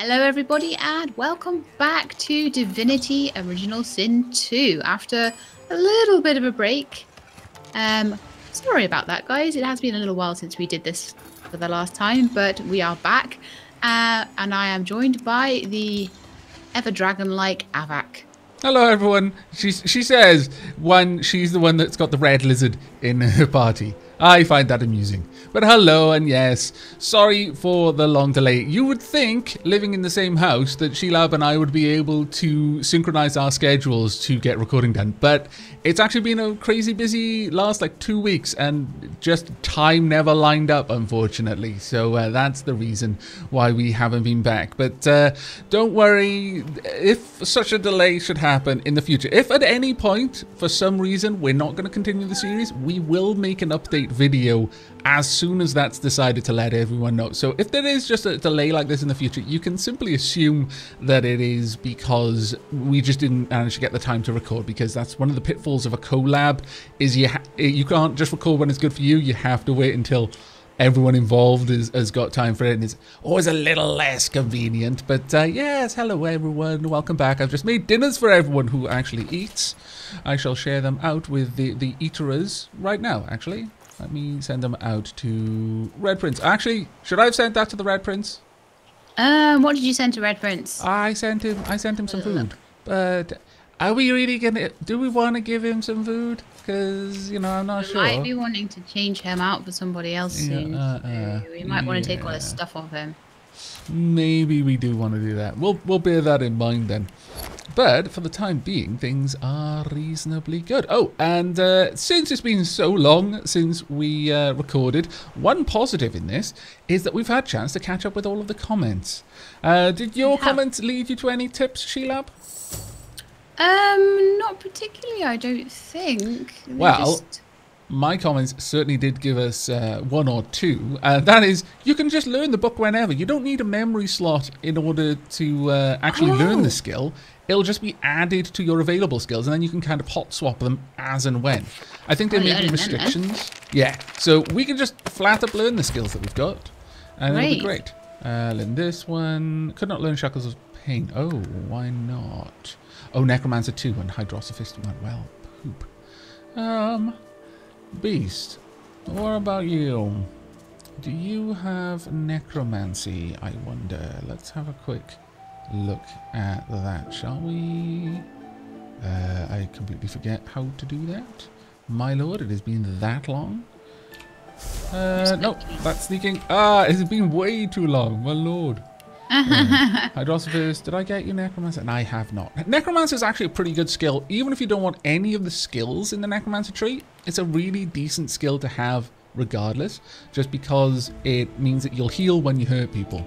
Hello everybody and welcome back to Divinity Original Sin 2 after a little bit of a break. Sorry about that guys, it has been a little while since we did this for the last time, but we are back and I am joined by the ever dragon-like Aavak. Hello everyone. She says she's the one that's got the red lizard in her party. I find that amusing. But hello, and yes, sorry for the long delay. You would think, living in the same house, that LadyShelab and I would be able to synchronize our schedules to get recording done. But it's actually been a crazy busy last 2 weeks, and just time never lined up, unfortunately. So that's the reason why we haven't been back. But don't worry, if such a delay should happen in the future, if at any point, for some reason, we're not going to continue the series, we will make an update video as soon as that's decided to let everyone know. So if there is just a delay like this in the future, you can simply assume that it is because we just didn't manage to get the time to record, because that's one of the pitfalls of a collab, is you can't just record when it's good for you. You have to wait until everyone involved has got time for it, and it's always a little less convenient. But yes, hello everyone, welcome back. I've just made dinners for everyone who actually eats. I shall share them out with the eaterers right now, actually. Let me send them out to Red Prince. Actually, should I have sent that to the Red Prince? What did you send to Red Prince? I sent him some food. But are we really gonna, do we want to give him some food? Because, you know, I'm not sure. We might be wanting to change him out for somebody else soon. We might want to take all his stuff off him. Maybe we do want to do that. We'll bear that in mind then. But for the time being, things are reasonably good. Oh, and since it's been so long since we recorded, one positive in this is that we've had a chance to catch up with all of the comments. Did your comments lead you to any tips, LadyShelab? Not particularly, I don't think. My comments certainly did give us one or two. That is, you can just learn the book whenever. You don't need a memory slot in order to actually learn the skill. It'll just be added to your available skills, and then you can kind of hot swap them as and when. I think there may be restrictions. Yeah, so we can just flat up learn the skills that we've got, and it'll be great. Learn this one. Could not learn Shackles of Pain. Oh, why not? Oh, Necromancer 2 and Hydrosophist 1. Well, poop. Beast, what about you? Do you have necromancy, I wonder? Let's have a quick look at that, shall we? I completely forget how to do that. My lord, it has been that long. No, that's sneaking. It's been way too long, my lord. Hydrosophist, did I get you Necromancer? And I have not. Necromancer is actually a pretty good skill. Even if you don't want any of the skills in the Necromancer tree, it's a really decent skill to have regardless, just because it means that you'll heal when you hurt people.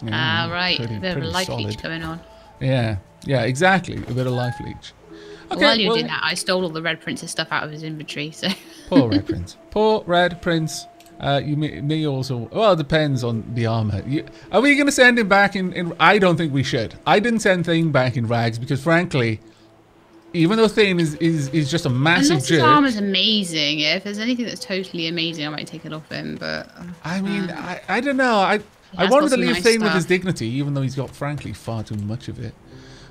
Right. A bit of a life leech going on. Yeah, exactly. A bit of life leech. Okay, While you're doing that, I stole all the Red Prince's stuff out of his inventory, so... Poor Red Prince. Poor Red Prince. You may also... Well, it depends on the armor. Are we going to send him back in... I don't think we should. I didn't send Thane back in rags because, frankly, even though Thane is just a massive Unless jerk... his armor's amazing. If there's anything that's totally amazing, I might take it off him, but... I mean, I don't know. I wanted to leave Thane with his dignity, even though he's got, frankly, far too much of it.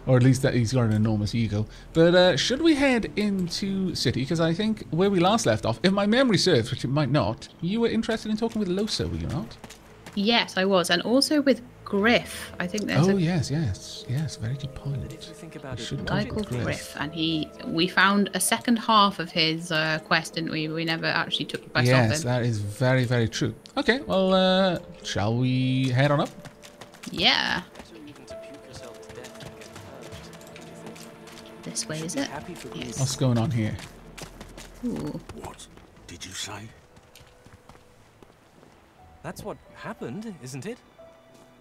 Or at least that he's got an enormous ego. But should we head into City? Because I think where we last left off, if my memory serves, which it might not, you were interested in talking with Lohse, were you not? Yes, I was. And also with Griff. I think there's yes. Very good point. A guy called Griff. And we found a second half of his quest, didn't we? We never actually took the quest off him. Yes, that is very, very true. Okay, well, shall we head on up? Yeah. This way, is it? Yes. What's going on here? Ooh. What did you say? That's what happened, isn't it?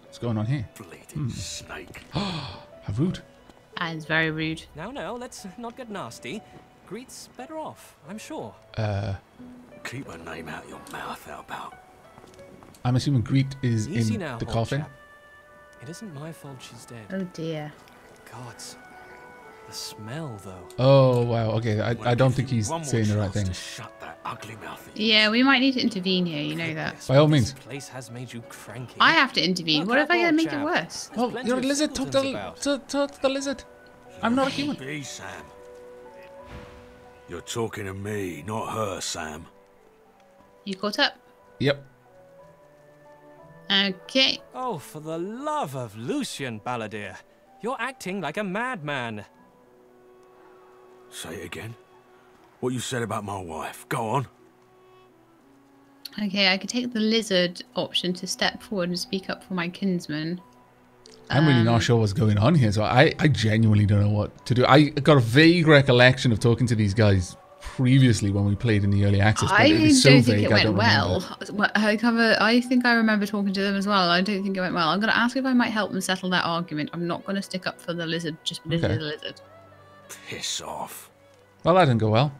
What's going on here? Bleeding snake. How rude. That is very rude. No, let's not get nasty. Greet's better off, I'm sure. Keep her name out your mouth, Albert. I'm assuming Greet is Easy in now, the old coffin. chap. It isn't my fault she's dead. Oh dear. Gods. The smell, though. Oh, wow. Okay, I don't think he's saying the right thing. Shut that ugly mouth. Yeah, we might need to intervene here, you know that. By all means. This place has made you cranky. I have to intervene. Look What if I out, gonna make it chap. worse? Oh, plenty you're a of lizard. Talk simpletons to the lizard. I'm not a human. Be Sam. You're talking to me, not her, Sam. You caught up? Yep. Okay. Oh, for the love of Lucian, Balladeer. You're acting like a madman. Say it again. What you said about my wife. Go on. Okay, I could take the lizard option to step forward and speak up for my kinsman. I'm really not sure what's going on here, so I genuinely don't know what to do. I got a vague recollection of talking to these guys previously when we played in the early access, but I it is so don't vague think it I went don't well. remember. I think I remember talking to them as well. I don't think it went well. I'm going to ask if I might help them settle that argument. I'm not going to stick up for the lizard just because Okay. it's a lizard. Piss off. Well, that didn't go well.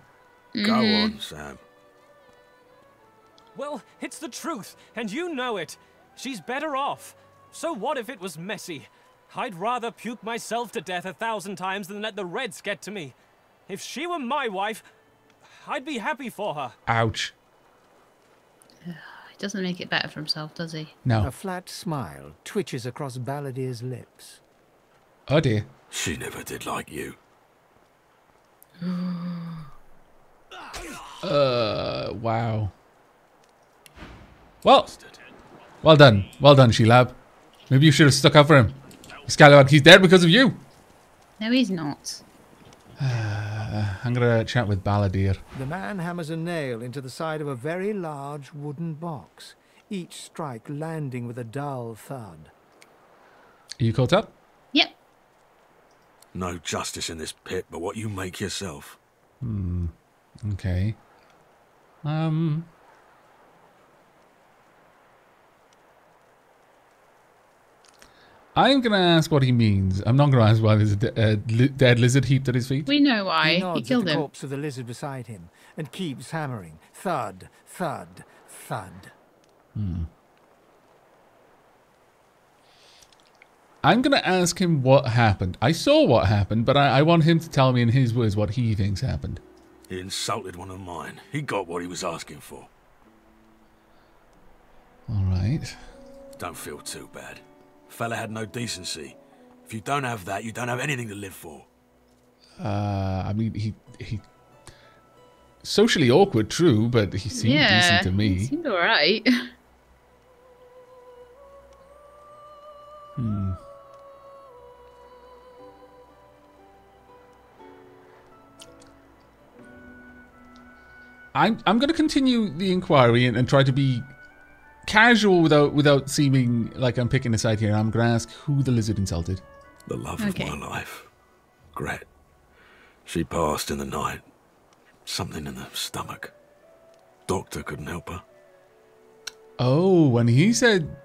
Go on, Sam. Well, it's the truth, and you know it. She's better off. So what if it was messy? I'd rather puke myself to death 1,000 times than let the Reds get to me. If she were my wife, I'd be happy for her. Ouch. He doesn't make it better for himself, does he? No. A flat smile twitches across Balladeer's lips. Oh dear. She never did like you. Wow. Well done. Well done, Shelab. Maybe you should have stuck up for him. Scallywag, he's dead because of you. No, he's not. I'm going to chat with Balladeer. The man hammers a nail into the side of a very large wooden box, each strike landing with a dull thud. Are you caught up? Yep. No justice in this pit but what you make yourself. Okay. I'm going to ask what he means. I'm not going to ask why there's a dead lizard heaped at his feet. We know why. He He nods at killed the him. corpse of the lizard beside him and keeps hammering. Thud, thud, thud. I'm going to ask him what happened. I saw what happened, but I want him to tell me in his words what he thinks happened. He insulted one of mine. He got what he was asking for. All right. Don't feel too bad. Fella had no decency. If you don't have that, you don't have anything to live for. I mean, he socially awkward, true, but he seemed decent to me. He seemed alright. I'm going to continue the inquiry and try to be casual without seeming like I'm picking a side here. I'm going to ask who the lizard insulted. The love Okay. of my life. Gret. She passed in the night. Something in the stomach. Doctor couldn't help her. Oh, when he said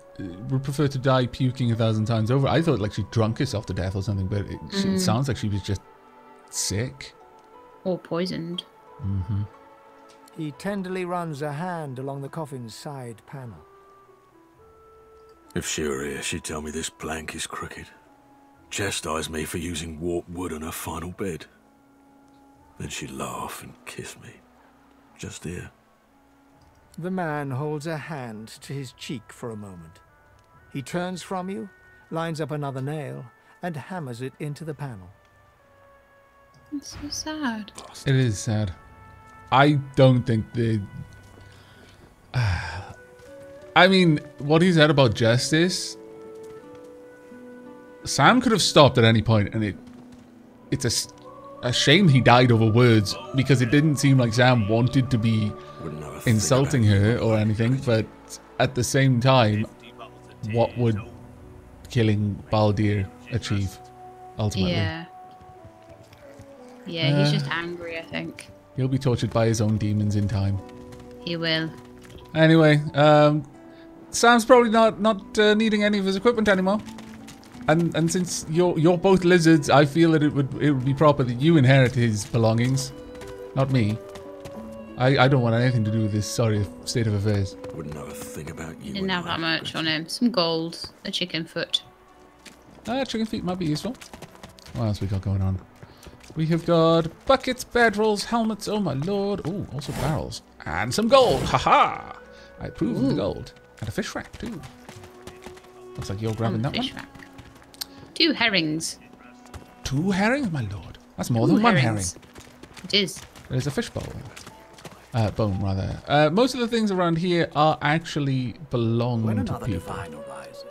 would prefer to die puking 1,000 times over, I thought like she drunk herself to death or something, but it sounds like she was just sick. Or poisoned. He tenderly runs a hand along the coffin's side panel. If she were here, she'd tell me this plank is crooked. Chastise me for using warped wood on her final bed. Then she'd laugh and kiss me. Just here. The man holds a hand to his cheek for a moment. He turns from you, lines up another nail, and hammers it into the panel. It's so sad. It is sad. I don't think they... I mean, what he said about justice... Sam could have stopped at any point, and it's a shame he died over words, because it didn't seem like Sam wanted to be Wouldn't know a thing insulting about her you. or anything, but at the same time, what would killing Baldir achieve, ultimately? Yeah. Yeah, he's just angry, I think. He'll be tortured by his own demons in time. He will. Anyway, Sam's probably not needing any of his equipment anymore. And since you're both lizards, I feel that it would be proper that you inherit his belongings, not me. I don't want anything to do with this sorry state of affairs. Wouldn't know a thing about you. Didn't have that much on him. Some gold, a chicken foot. Chicken feet might be useful. What else we got going on? We have got buckets, bedrolls, helmets. Oh my lord. Oh, also barrels. And some gold. Haha. I approve of the gold. And a fish rack too. Looks like you're grabbing that one. Fish rack. 2 herrings. 2 herrings, my lord. That's more than 1 herring. It is. There's a fish bowl. Bone, rather. Most of the things around here are actually belong to people.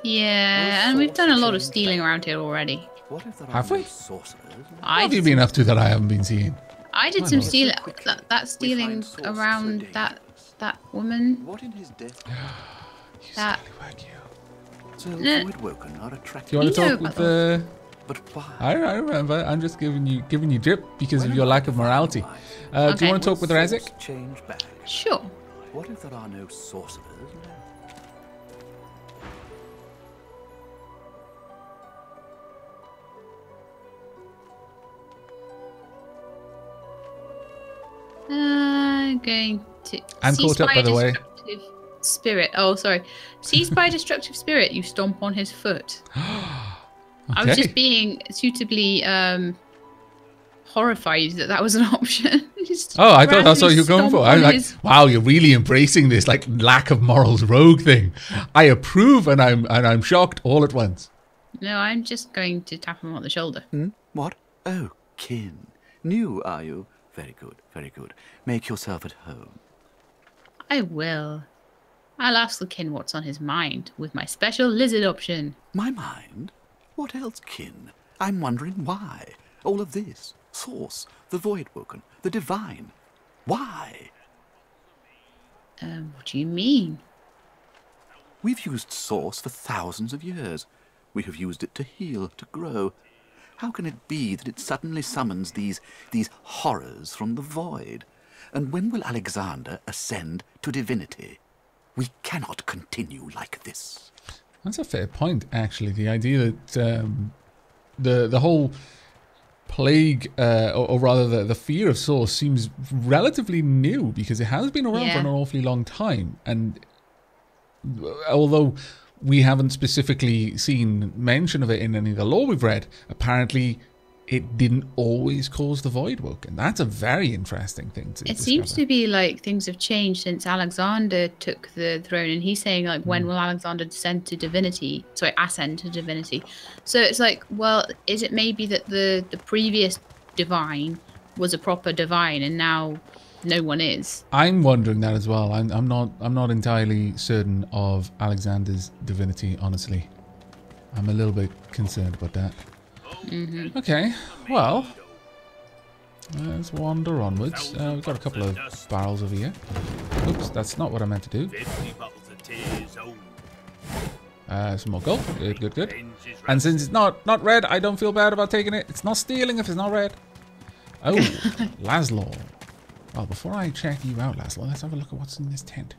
Yeah, and we've done a lot of stealing around here already. Have we? What have you been up to that I haven't been seeing? I did some stealing. That stealing around that woman. What in his death? That. So No. Voidwoken are attracted. Do you want to You know talk with about the... But why? I remember. I'm just giving you drip because of your lack of morality. Do Okay. you want to talk with Rezek? Change back. Sure. What if there are no sorcerers? Going to. I'm cease caught up, by the way. destructive Spirit. Oh, sorry. Seized by destructive spirit, you stomp on his foot. I was Okay. just being suitably horrified that was an option. Just Oh, I thought that's what you were going randomly for. I was stomp on like, his- wow, you're really embracing this like lack of morals rogue thing. I approve, and I'm shocked all at once. No, I'm just going to tap him on the shoulder. What? Oh, kin. New, are you? Very good, very good. Make yourself at home. I will. I'll ask the kin what's on his mind with my special lizard option. My mind? What else, kin? I'm wondering why. All of this. Source, the Voidwoken, the Divine. Why? What do you mean? We've used Source for thousands of years. We have used it to heal, to grow. How can it be that it suddenly summons these horrors from the void? And when will Alexander ascend to divinity? We cannot continue like this. That's a fair point, actually. The idea that the whole plague, or rather the fear of Source, seems relatively new because it has been around for an awfully long time. And although we haven't specifically seen mention of it in any of the lore we've read, apparently it didn't always cause the Voidwoken. And that's a very interesting thing to It discover. seems to be like things have changed since Alexander took the throne, and he's saying like, when will Alexander ascend to divinity? So it's like, well, is it maybe that the previous divine was a proper divine, and now no one is? I'm wondering that as well. I'm not entirely certain of Alexander's divinity, honestly. I'm a little bit concerned about that. Okay, well, let's wander onwards. We've got a couple of barrels over here. Oops, that's not what I meant to do. Some more gold. Good. And since it's not red, I don't feel bad about taking it. It's not stealing if it's not red. Oh, Laszlo. Well, before I check you out, Laszlo, let's have a look at what's in this tent.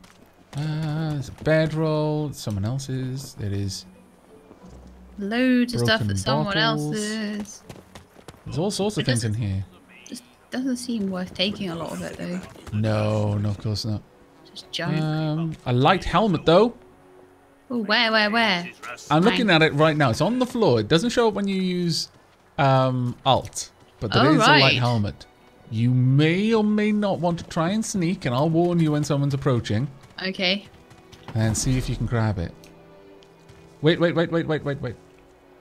There's a bedroll. Someone else's. There is. Loads of stuff Broken that someone bottles. else's. There's all sorts of things in here. Just doesn't seem worth taking a lot of it though. No, of course not. Just junk. A light helmet though. Oh, where? I'm looking at it right now. It's on the floor. It doesn't show up when you use Alt, but there is a light right. helmet. You may or may not want to try and sneak, and I'll warn you when someone's approaching, Okay. and see if you can grab it. Wait.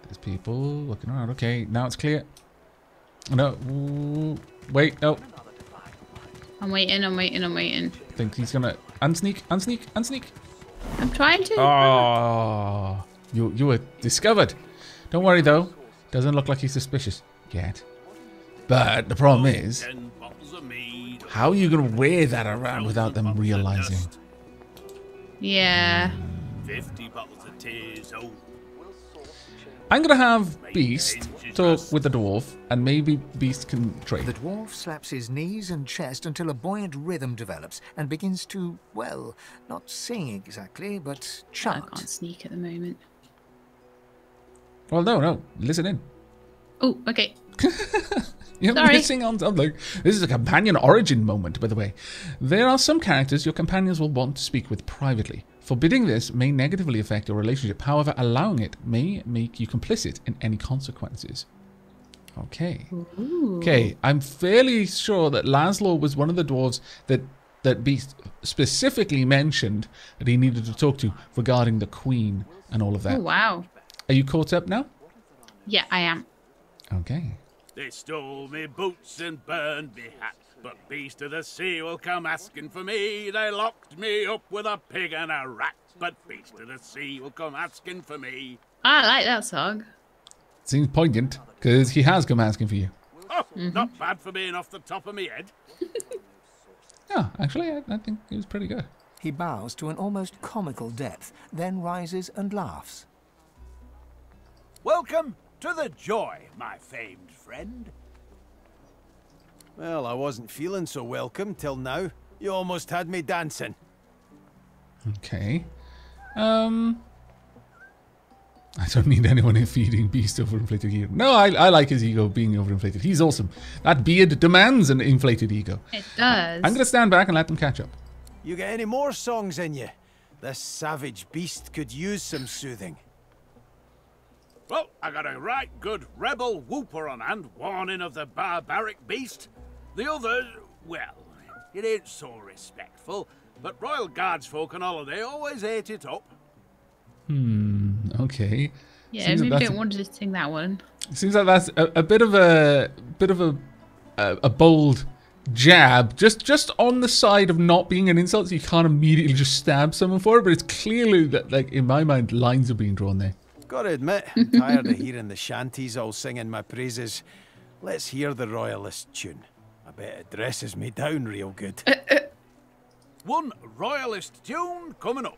There's people looking around. Okay, now it's clear. No, ooh, wait, no. I'm waiting. I think he's gonna unsneak. I'm trying to. Oh, you were discovered. Don't worry though. Doesn't look like he's suspicious yet. But the problem is, how are you gonna wear that around without them realizing? Yeah. 50 bottles of tears. Oh, I'm gonna have Beast talk with the dwarf, and maybe Beast can trade. The dwarf slaps his knees and chest until a buoyant rhythm develops and begins to, well, not sing exactly, but I chant. can't sneak at the moment. Well, no, listen in. Oh, okay. You're Sorry. missing on something. This is a companion origin moment, by the way. There are some characters your companions will want to speak with privately. Forbidding this may negatively affect your relationship. However, allowing it may make you complicit in any consequences. Okay. Ooh. Okay, I'm fairly sure that Laszlo was one of the dwarves that Beast specifically mentioned that he needed to talk to regarding the Queen and all of Oh, that. wow. Are you caught up now? Yeah, I am. Okay. They stole me boots and burned me hat, but Beast of the Sea will come asking for me. They locked me up with a pig and a rat, but Beast of the Sea will come asking for me. I like that song. Seems poignant, because he has come asking for you. Oh, not bad for being off the top of me head. Yeah, actually, I think it was pretty good. He bows to an almost comical depth, then rises and laughs. Welcome to the Joy, my famed friend. Well, I wasn't feeling so welcome till now. You almost had me dancing. Okay. I don't need anyone feeding Beast overinflated ego. No, I like his ego being overinflated. He's awesome. That beard demands an inflated ego. It does. I'm going to stand back and let them catch up. You got any more songs in you? This savage beast could use some soothing. Well, I got a right good rebel whooper on hand, warning of the barbaric beast. The other, well, it ain't so respectful, but Royal Guards folk on holiday always ate it up. Okay. Yeah, Seems maybe like don't want to sing that one. Seems like that's a bit of a bold jab, just on the side of not being an insult, so you can't immediately just stab someone for it. But it's clearly that, like, in my mind, lines are being drawn there. Gotta admit, I'm tired of hearing the shanties all singing my praises. Let's hear the royalist tune. I bet it dresses me down real good. One royalist tune coming up.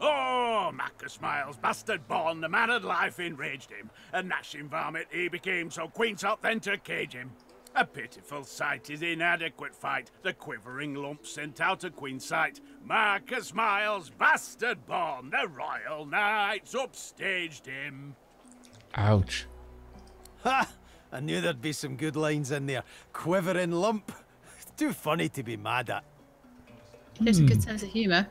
Oh, Macca Smiles, bastard born, the man of life enraged him. A gnashing varmint he became, so Queen sought then to cage him. A pitiful sight, his inadequate fight, the quivering lump sent out of Queen's sight. Macca Smiles, bastard born, the royal knights upstaged him. Ouch. Ha! I knew there'd be some good lines in there. Quivering lump. Too funny to be mad at. There's a good sense of humour.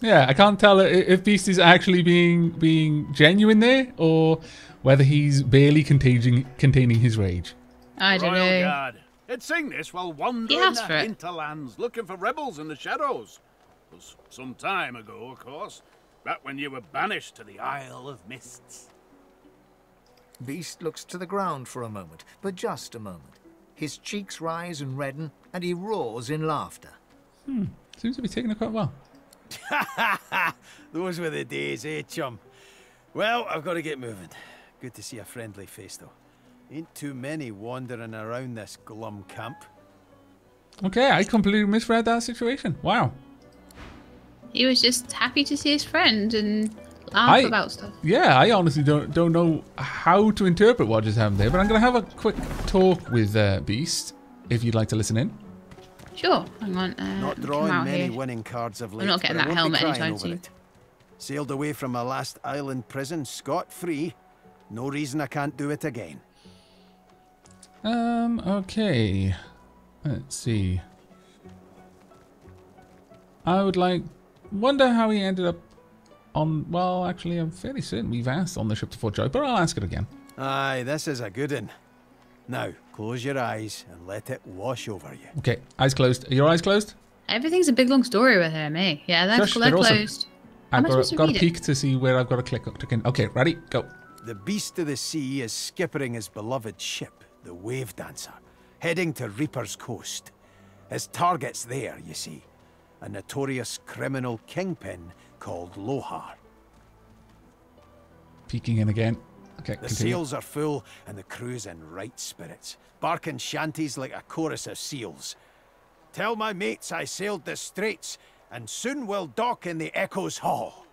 Yeah, I can't tell if Beast is actually being genuine there, or whether he's barely containing his rage. I don't Royal know. Guard. It'd sing this while wandering asked for the it. hinterlands, looking for rebels in the shadows. It was some time ago, of course. Back when you were banished to the Isle of Mists. Beast looks to the ground for a moment, but just a moment. His cheeks rise and redden, and he roars in laughter. Seems to be taking it quite well. Those were the days, eh, chum? Well, I've got to get moving. Good to see a friendly face, though. Ain't too many wandering around this glum camp. Okay, I completely misread that situation. Wow. He was just happy to see his friend and laugh about stuff. Yeah, I honestly don't know how to interpret what just happened there, but I'm going to have a quick talk with Beast, if you'd like to listen in. Sure, hang on. Not come drawing out many here. winning cards of late. I'm not getting but I that won't be helmet crying anytime over soon. it. Sailed away from my last island prison scot-free. No reason I can't do it again. Okay. Let's see. I would wonder how he ended up on, well, actually, I'm fairly certain we've asked on the ship to Fort Joy, but I'll ask it again. Aye, this is a good one. Now, close your eyes and let it wash over you. Okay, eyes closed. Are your eyes closed? Everything's a big long story with him, eh? Yeah, they're Shush, they're also- closed. How am I supposed to got to read it? peek to see where I've got to click. Okay, ready? Go. The beast of the sea is skippering his beloved ship, the Wave Dancer, heading to Reaper's Coast. His target's there, you see. A notorious criminal kingpin called Lohse. Peeking in again. Okay, The continue. sails are full and the crew's in right spirits, barking shanties like a chorus of seals. Tell my mates I sailed the straits and soon will dock in the Echo's Hall.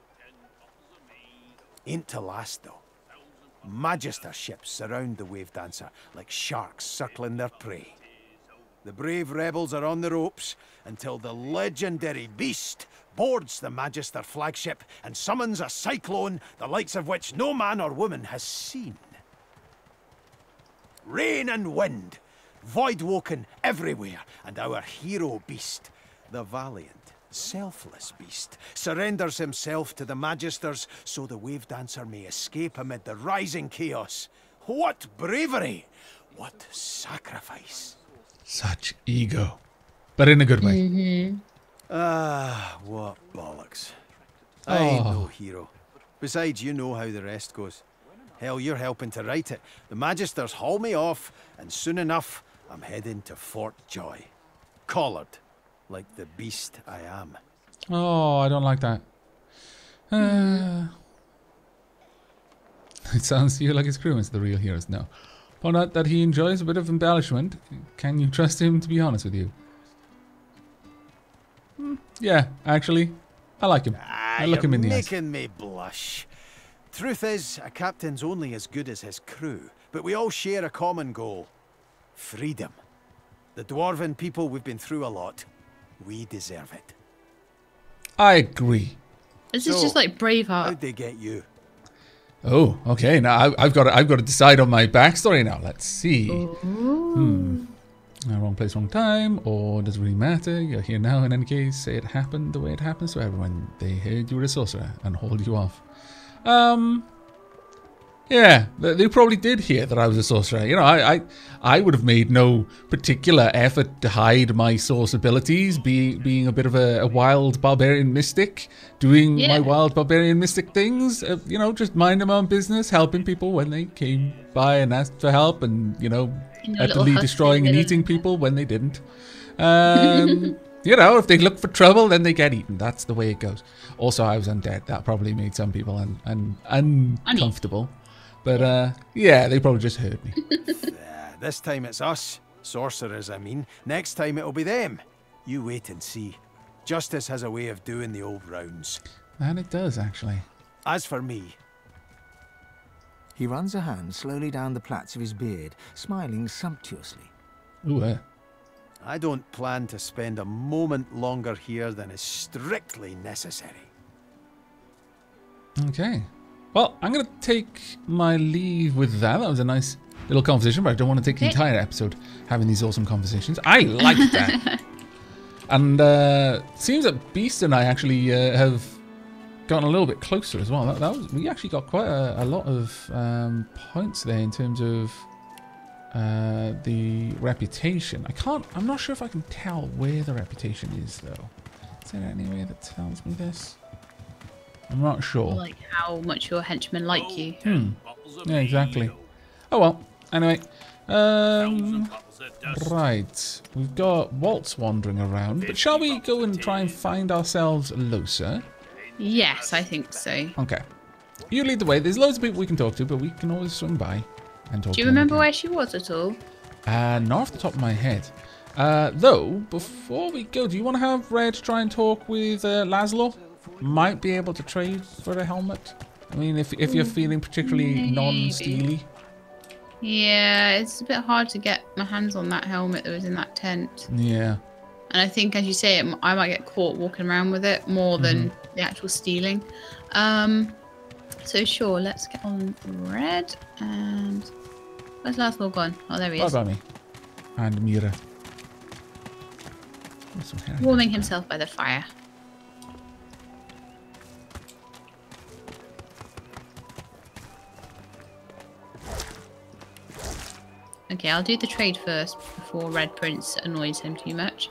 Ain't to last though. Magister ships surround the Wave Dancer like sharks circling their prey. The brave rebels are on the ropes until the legendary beast boards the Magister flagship and summons a cyclone the likes of which no man or woman has seen. Rain and wind, void-woken everywhere, and our hero beast, the valiant, selfless beast, surrenders himself to the Magisters so the Wave Dancer may escape amid the rising chaos. What bravery! What sacrifice. Such ego. But in a good way. Mm-hmm. Ah, what bollocks. I ain't Oh. no hero. Besides, you know how the rest goes. Hell, you're helping to write it. The Magisters haul me off, and soon enough, I'm heading to Fort Joy. Collared, like the beast I am. Oh, I don't like that. It sounds to you like his crewman's the real heroes. No. Found out that he enjoys a bit of embellishment. Can you trust him, to be honest with you? Yeah, actually, I like him. I look you're him in the eyes. making me blush. Truth is, a captain's only as good as his crew, but we all share a common goal. Freedom. The dwarven people, we've been through a lot. We deserve it. I agree. This is So, just like Braveheart. How'd they get you? Oh, okay. Now I've got to decide on my backstory now. Let's see. Wrong place, wrong time, or does it really matter? You're here now. In any case, say it happened the way it happens to everyone. They heard you were a sorcerer and hauled you off. Yeah, they probably did hear that I was a sorcerer. You know, I would have made no particular effort to hide my source abilities, being a bit of a wild barbarian mystic, doing my wild barbarian mystic things. You know, just minding my own business, helping people when they came by and asked for help, and you know, utterly destroying and eating people when they didn't. You know, if they look for trouble, then they get eaten. That's the way it goes. Also, I was undead. That probably made some people uncomfortable. But, yeah, they probably just heard me. This time it's us. Sorcerers, I mean. Next time it'll be them. You wait and see. Justice has a way of doing the old rounds. And it does, actually. As for me... He runs a hand slowly down the plaits of his beard, smiling sumptuously. Ooh, I don't plan to spend a moment longer here than is strictly necessary. Okay. Well, I'm going to take my leave with that. That was a nice little conversation, but I don't want to take the entire episode having these awesome conversations. I like that. And seems that Beast and I actually have gotten a little bit closer as well. We actually got quite a lot of points there in terms of the reputation. I'm not sure if I can tell where the reputation is, though. Is there any way that tells me this? I'm not sure. Like how much your henchmen like you. Yeah, exactly. Oh well. Anyway, right. We've got Waltz wandering around, but shall we go and try and find ourselves Lohse? Yes, I think so. Okay. You lead the way. There's loads of people we can talk to, but we can always swing by and talk to them. Do you remember where she was at all? Not off the top of my head. Though, before we go, do you want to have Red try and talk with Laszlo? Might be able to trade for a helmet. I mean, if you're feeling particularly non-steely. Yeah, it's a bit hard to get my hands on that helmet that was in that tent. Yeah. And I think, as you say, I might get caught walking around with it more than the actual stealing. So sure, let's get on Red. And where's Laszlo gone? Oh, there he is. Bye, me. And Mira. Warming himself by the fire. Okay, I'll do the trade first before Red Prince annoys him too much.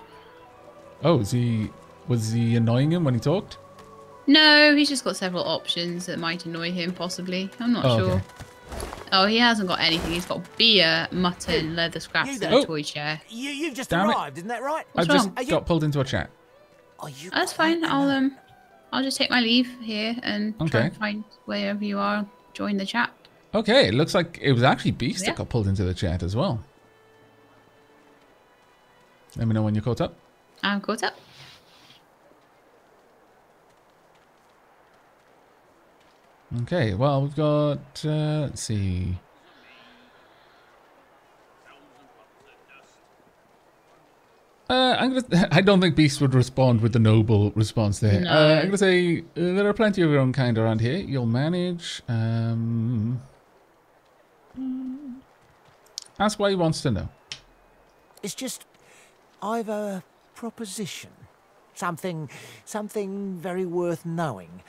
Oh, was he annoying him when he talked? No, he's just got several options that might annoy him, possibly. I'm not sure. Okay. Oh, he hasn't got anything. He's got beer, mutton, leather scraps, and a toy chair. You've just Damn it. arrived, isn't that right? I just got pulled into a chat. That's fine. I'll just take my leave here and try and find wherever you are. Join the chat. Okay, it looks like it was actually Beast that got pulled into the chat as well. Let me know when you're caught up. I'm caught up. Okay, well, we've got, let's see. I don't think Beast would respond with the noble response there. No. I'm going to say there are plenty of your own kind around here. You'll manage. Ask why he wants to know. It's just, I've a proposition. Something very worth knowing.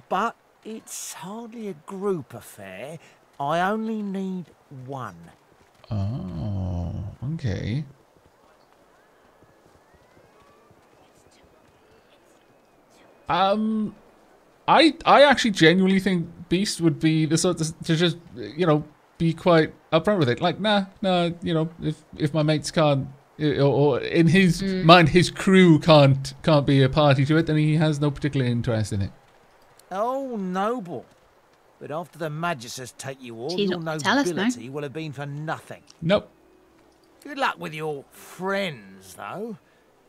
But it's hardly a group affair. I only need one. Oh. Okay. I actually genuinely think Beast would be the sort to just, you know, be quite upfront with it. Like, nah, you know, if my mates can't, or in his mind, his crew can't be a party to it, then he has no particular interest in it. Oh, noble. But after the Magisters take you all, She's your not tell us, no. nobility will have been for nothing. Nope. Good luck with your friends, though.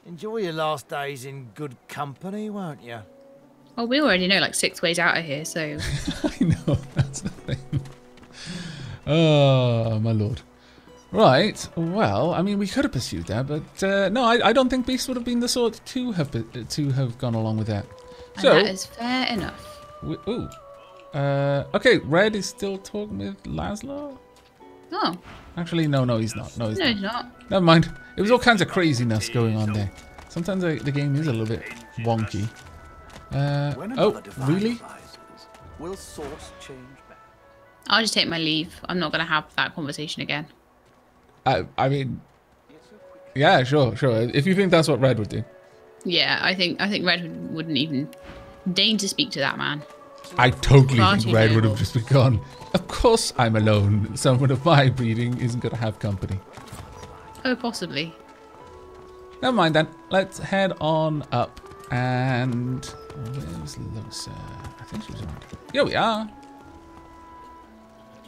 Enjoy your last days in good company, won't you? Well, we already know like 6 ways out of here, so... I know, that's the thing. Oh, my lord. Right, well, I mean, we could have pursued that, but no, I don't think Beast would have been the sort to have gone along with that. And So, that is fair enough. Okay, Red is still talking with Laszlo? Oh. Actually, no, he's not. No, he's not. Never mind. It was all kinds of craziness going on there. Sometimes the game is a little bit wonky. Oh, really? Will source change back? I'll just take my leave. I'm not going to have that conversation again. I mean, yeah, sure. If you think that's what Red would do. Yeah, I think Red wouldn't even deign to speak to that man. I totally Granted think Red would noble. have just gone, of course I'm alone. Someone of my breeding isn't going to have company. Oh, possibly. Never mind then. Let's head on up. And where's Lohse? I think she was around. Here we are.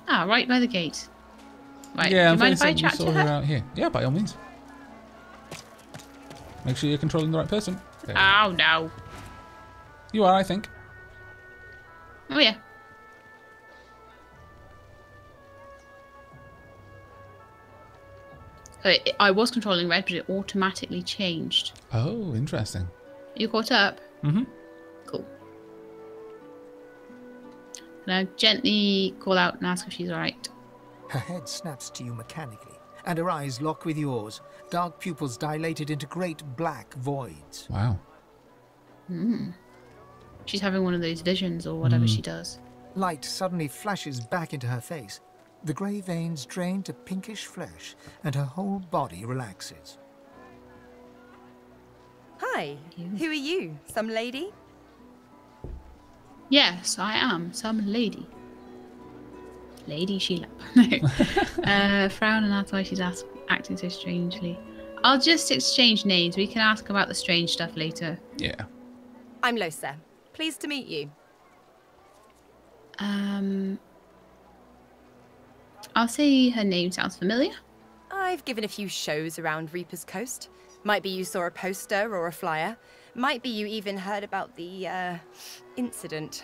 Ah, right by the gate. Right, Yeah, do you mind if I I'm chat saw to her her? out here. Yeah, by all means. Make sure you're controlling the right person. There. Oh, no. You are, I think. Oh, yeah. I was controlling Red, but it automatically changed. Oh, interesting. You caught up? Mm-hmm. Cool. Now gently call out and ask if she's alright. Her head snaps to you mechanically, and her eyes lock with yours, dark pupils dilated into great black voids. Wow. She's having one of those visions or whatever she does. Light suddenly flashes back into her face. The grey veins drain to pinkish flesh, and her whole body relaxes. Hi, who are you? Some lady? Yes, I am. Some lady. LadyShelab. No. Frown and that's why she's acting so strangely. I'll just exchange names. We can ask about the strange stuff later. Yeah. I'm Lohse. Pleased to meet you. I'll say her name sounds familiar. I've given a few shows around Reaper's Coast. Might be you saw a poster or a flyer. Might be you even heard about the, incident.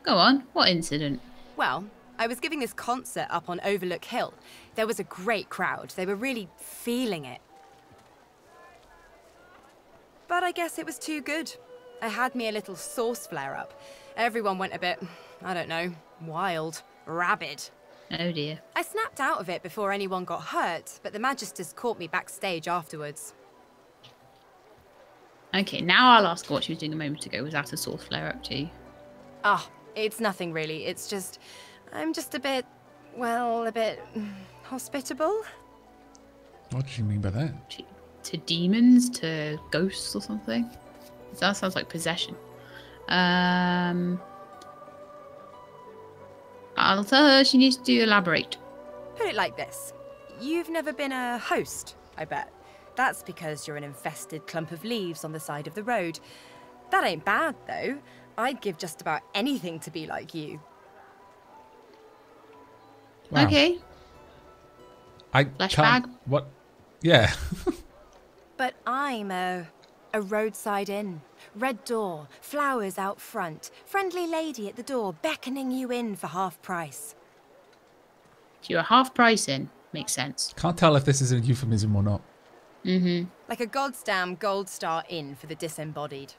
Go on. What incident? Well, I was giving this concert up on Overlook Hill. There was a great crowd. They were really feeling it. But I guess it was too good. I had me a little sauce flare-up. Everyone went a bit, I don't know, wild, rabid. Oh dear. I snapped out of it before anyone got hurt, but the Magisters caught me backstage afterwards. Okay, now I'll ask what she was doing a moment ago. Was that a source flare up too? Ah, it's nothing really. It's just, I'm just a bit, well, a bit hospitable. What do you mean by that? To demons? To ghosts or something? That sounds like possession. I'll tell her she needs to elaborate. Put it like this. You've never been a host, I bet. That's because you're an infested clump of leaves on the side of the road. That ain't bad, though. I'd give just about anything to be like you. Wow. Okay. I Flash can't... bag? What? Yeah. But I'm a roadside inn. Red door, flowers out front, friendly lady at the door beckoning you in for half price. So you're half price in. Makes sense. Can't tell if this is a euphemism or not. Mm-hmm. Like a goddamn gold star inn for the disembodied.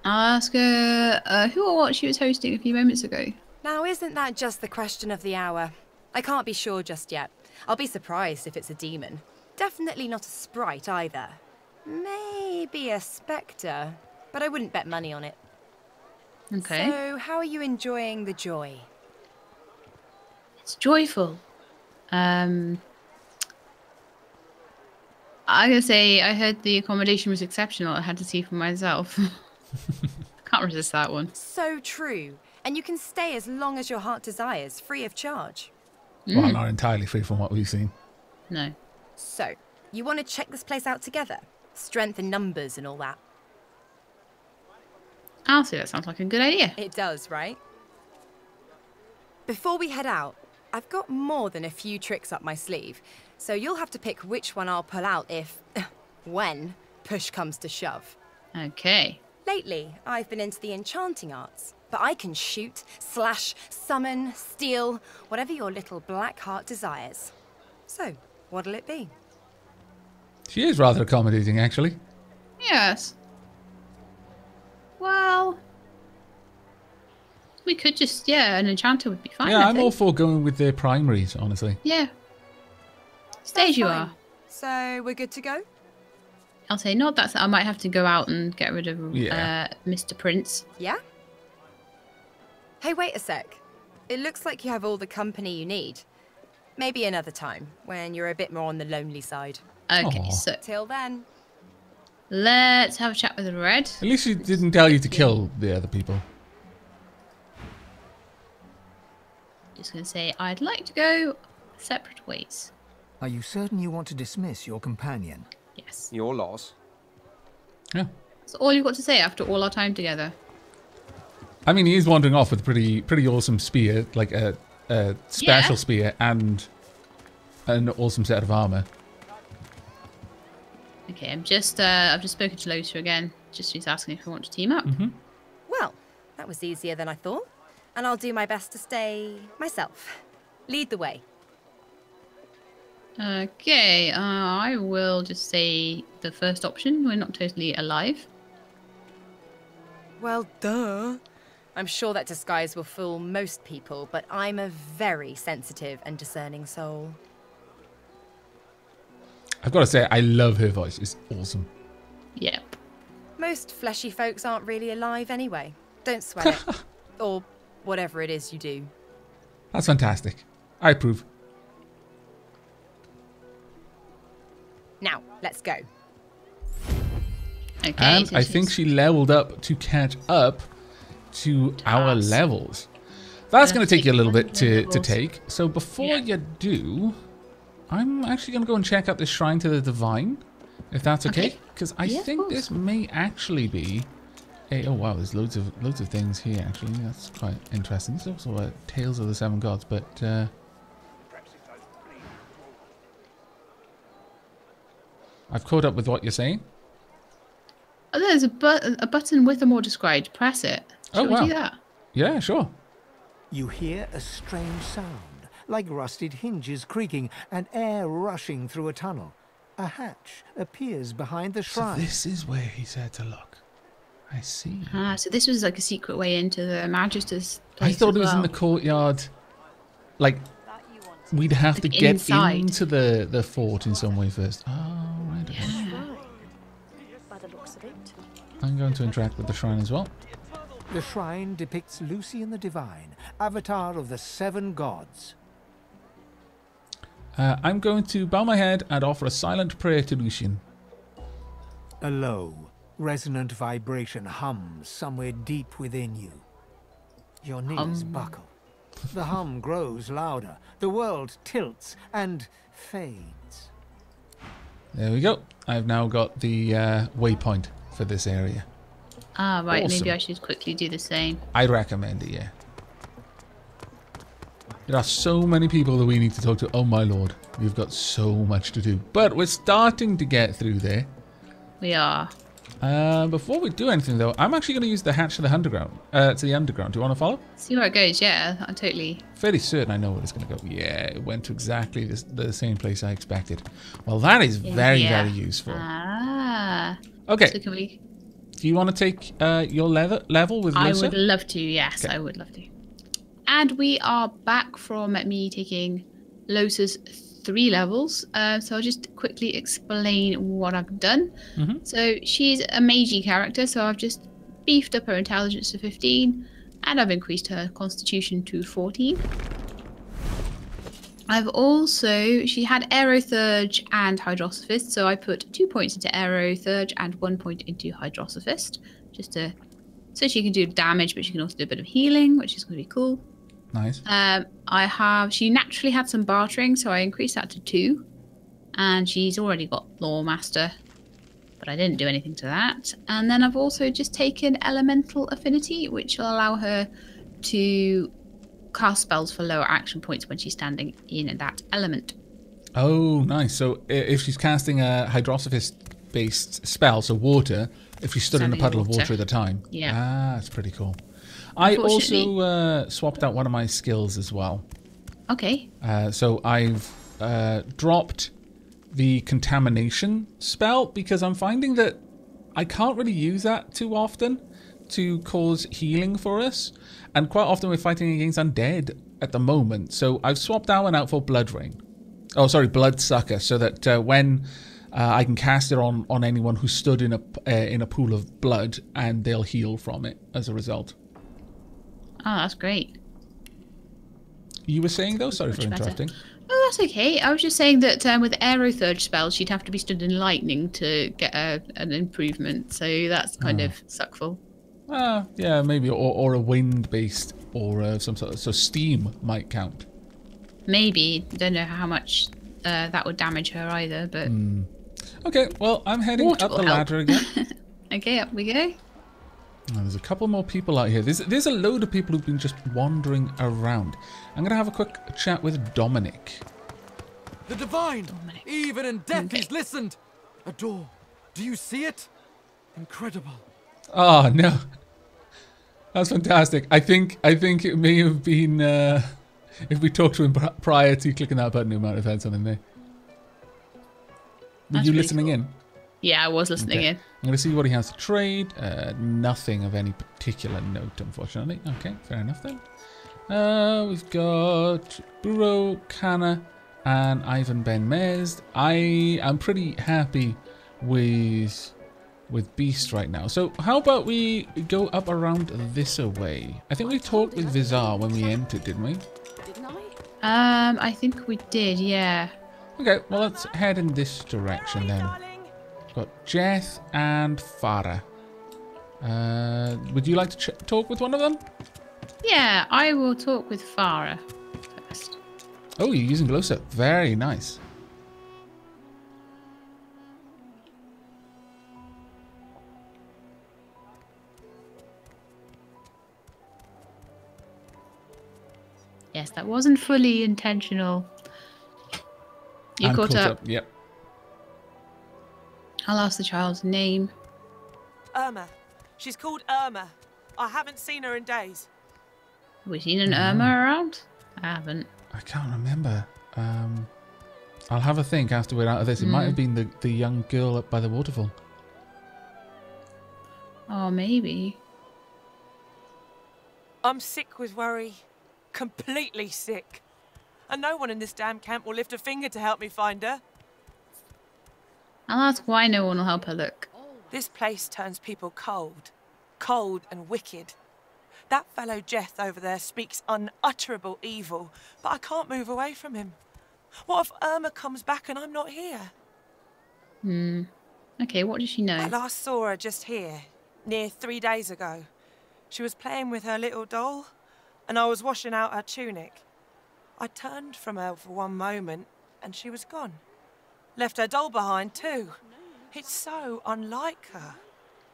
I'll ask her who or what she was hosting a few moments ago. Now, isn't that just the question of the hour? I can't be sure just yet. I'll be surprised if it's a demon. Definitely not a sprite either. Maybe a spectre, but I wouldn't bet money on it. Okay. So, how are you enjoying the joy? It's joyful. I'm gonna say I heard the accommodation was exceptional. I had to see for myself. Can't resist that one. So true. And you can stay as long as your heart desires, free of charge. Well, not entirely free from what we've seen. No. So, you want to check this place out together? Strength in numbers and all that. I'll say that sounds like a good idea. It does, right? Before we head out, I've got more than a few tricks up my sleeve, so you'll have to pick which one I'll pull out if, when, push comes to shove. Okay. Lately, I've been into the enchanting arts, but I can shoot, slash, summon, steal, whatever your little black heart desires. So, what'll it be? She is rather accommodating, actually. Yes. Well, we could just, an enchanter would be fine. Yeah, I I'm think. all for going with their primaries, honestly. Yeah. Stage you are. So, we're good to go? I'll say not that I might have to go out and get rid of Mr. Prince. Yeah? Hey, wait a sec. It looks like you have all the company you need. Maybe another time, when you're a bit more on the lonely side. Okay, Aww. so Till then. let's have a chat with Red. At least she didn't tell you to kill the other people. Just going to say I'd like to go separate ways. Are you certain you want to dismiss your companion? Yes. Your loss. Yeah. That's all you've got to say after all our time together. I mean, he is wandering off with a pretty awesome spear, like a special spear and an awesome set of armor. Okay, I've just spoken to Lohse again. She's asking if we want to team up. Well, that was easier than I thought. And I'll do my best to stay myself. Lead the way. Okay, I will just say the first option. We're not totally alive. Well, duh. I'm sure that disguise will fool most people, but I'm a very sensitive and discerning soul. I've got to say, I love her voice. It's awesome. Yep. Most fleshy folks aren't really alive anyway. Don't sweat it. Or whatever it is you do. That's fantastic. I approve. Now, let's go. Okay. And so I think she leveled up to catch up to our levels. That's going to take you a little bit to take. So before you do, I'm actually going to go and check out the Shrine to the Divine, if that's okay. Because I think this may actually be a... Oh, wow, there's loads of things here, actually. That's quite interesting. There's also Tales of the Seven Gods, but... I've caught up with what you're saying. Oh, there's a button with a more described. Press it. Shall we do that? Yeah, sure. You hear a strange sound, like rusted hinges creaking and air rushing through a tunnel. A hatch appears behind the shrine. So this is where he said to look. I see. Ah, so this was like a secret way into the Magister's place. I thought as it was in the well. courtyard. Like, we'd have to get inside. into the fort in some way first. Oh, right. By the looks of it. I'm going to interact with the shrine as well. The shrine depicts Lucian the Divine, avatar of the seven gods. I'm going to bow my head and offer a silent prayer to Lucian. A low, resonant vibration hums somewhere deep within you. Your knees buckle. The hum grows louder. The world tilts and fades. There we go. I've now got the waypoint for this area. Ah, right. Awesome. Maybe I should quickly do the same. I'd recommend it, yeah. There are so many people that we need to talk to. Oh my lord. We've got so much to do. But we're starting to get through there. We are. Before we do anything though, I'm actually going to use the hatch to the underground. Do you want to follow? See where it goes. Yeah, I'm totally. Fairly certain I know where it's going to go. Yeah, it went to exactly the same place I expected. Well, that is very useful. Ah. Okay. So can we... Do you want to take your level with Lohse? I would love to. Yes, I would love to. And we are back from me taking Lohse's 3 levels. So I'll just quickly explain what I've done. So she's a magey character, so I've just beefed up her intelligence to 15, and I've increased her constitution to 14. I've also, she had Aerothurge and Hydrosophist, so I put 2 points into Aerothurge and 1 point into Hydrosophist, just to, so she can do damage, but she can also do a bit of healing, which is going to be cool. Nice. She naturally had some bartering, so I increased that to 2, and she's already got Lore Master, but I didn't do anything to that. And then I've also just taken Elemental Affinity, which will allow her to cast spells for lower action points when she's standing in that element. Oh, nice. So if she's casting a Hydrosophist-based spell, so water, if she stood in a puddle of water at the time. Yeah. Ah, that's pretty cool. I also swapped out one of my skills as well. Okay. So I've dropped the contamination spell because I'm finding that I can't really use that too often to cause healing for us. And quite often we're fighting against undead at the moment. So I've swapped that one out for Blood Rain. Oh, sorry, Bloodsucker, so that when I can cast it on anyone who stood in a pool of blood, and they'll heal from it as a result. Oh, that's great. You were saying though? Sorry for interrupting. Oh, that's okay. I was just saying that with Aerothurge spells, she'd have to be stood in lightning to get an improvement. So that's kind of suckful. Yeah, maybe, or a wind-based, or some sort of, so steam might count. Maybe. Don't know how much that would damage her either, but... Okay, well, I'm heading up the ladder again. Okay, up we go. Oh, there's a couple more people out here. There's a load of people who've been just wandering around. I'm going to have a quick chat with Dominic. The divine! Even in death he's listened! A door. Do you see it? Incredible. Oh, no. That's fantastic. I think it may have been, if we talked to him prior to clicking that button, we might have had something there. Were you listening in? Yeah, I was listening in. I'm going to see what he has to trade. Nothing of any particular note, unfortunately. Okay, fair enough then. We've got Buro, Kana, and Ivan Ben Mezd. I am pretty happy with Beast right now. So how about we go up around this way? I think we talked with Vizar when we entered, didn't we? I think we did, yeah. Okay, well let's head in this direction then. We've got Jeth and Farah. Would you like to talk with one of them? Yeah, I will talk with Farah first. Oh, you're using Lohse. Very nice. Yes, that wasn't fully intentional. You caught up? Yep. I'll ask the child's name. Irma. She's called Irma. I haven't seen her in days. Have we seen an Irma around? I haven't. I can't remember. I'll have a think after we're out of this. It might have been the young girl up by the waterfall. Oh, maybe. I'm sick with worry. Completely sick. And no one in this damn camp will lift a finger to help me find her. I'll ask why no one will help her look. This place turns people cold. Cold and wicked. That fellow Jeth over there speaks unutterable evil, but I can't move away from him. What if Irma comes back and I'm not here? Okay, what does she know? I last saw her just here, near 3 days ago. She was playing with her little doll, and I was washing out her tunic. I turned from her for one moment, and she was gone. Left her doll behind, too. It's so unlike her.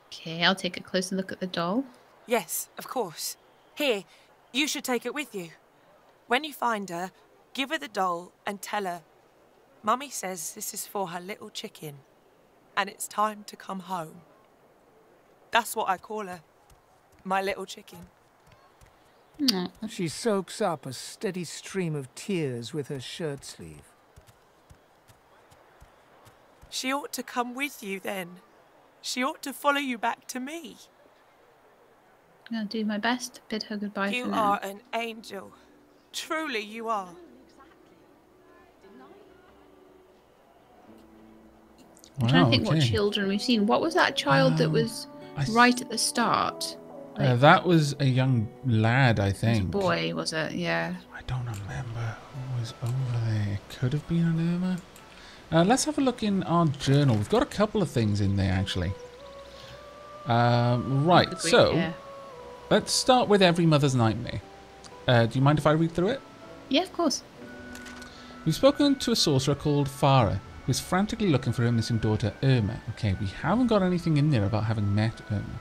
Okay, I'll take a closer look at the doll. Yes, of course. Here, you should take it with you. When you find her, give her the doll and tell her, Mummy says this is for her little chicken, and it's time to come home. That's what I call her. My little chicken. She soaks up a steady stream of tears with her shirt sleeve. She ought to come with you then. She ought to follow you back to me. I'll do my best to bid her goodbye You for now. are an angel. Truly you are. I'm trying to think what children we've seen. What was that child that was right at the start? That was a young lad, I think. It was a boy, was it? Yeah. I don't remember who was over there. It could have been an Irma. Let's have a look in our journal. We've got a couple of things in there, actually. Right, so let's start with Every Mother's Nightmare. Do you mind if I read through it? Yeah, of course. We've spoken to a sorcerer called Farah, who is frantically looking for her missing daughter, Irma. Okay, we haven't got anything in there about having met Irma.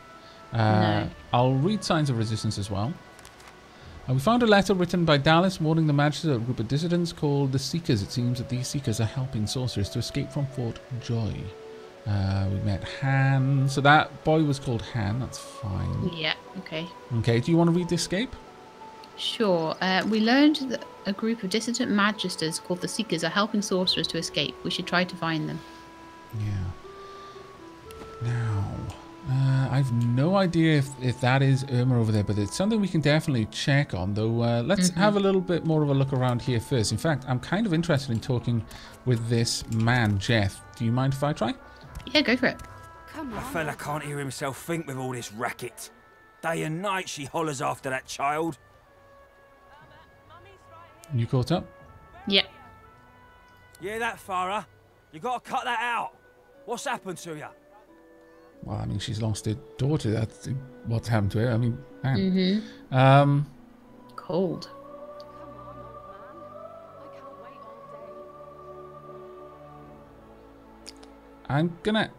No. I'll read Signs of Resistance as well. We found a letter written by Dallas warning the Magister of a group of dissidents called the Seekers. It seems that these Seekers are helping sorcerers to escape from Fort Joy. We met Han. So that boy was called Han. That's fine. Yeah, okay. Okay, do you want to read the escape? Sure. We learned that a group of dissident magisters called the Seekers are helping sorcerers to escape. We should try to find them. Yeah. Now, I've no idea if that is Irma over there, but it's something we can definitely check on, though. Let's have a little bit more of a look around here first. In fact, I'm kind of interested in talking with this man, Jeff. Do you mind if I try? Yeah, go for it. Come on. A fella can't hear himself think with all this racket. Day and night she hollers after that child. You caught up? Yeah. Yeah, that Farah. You gotta cut that out. What's happened to you? Well, I mean, she's lost her daughter. That's what's happened to her. I mean, man. Cold. I'm gonna,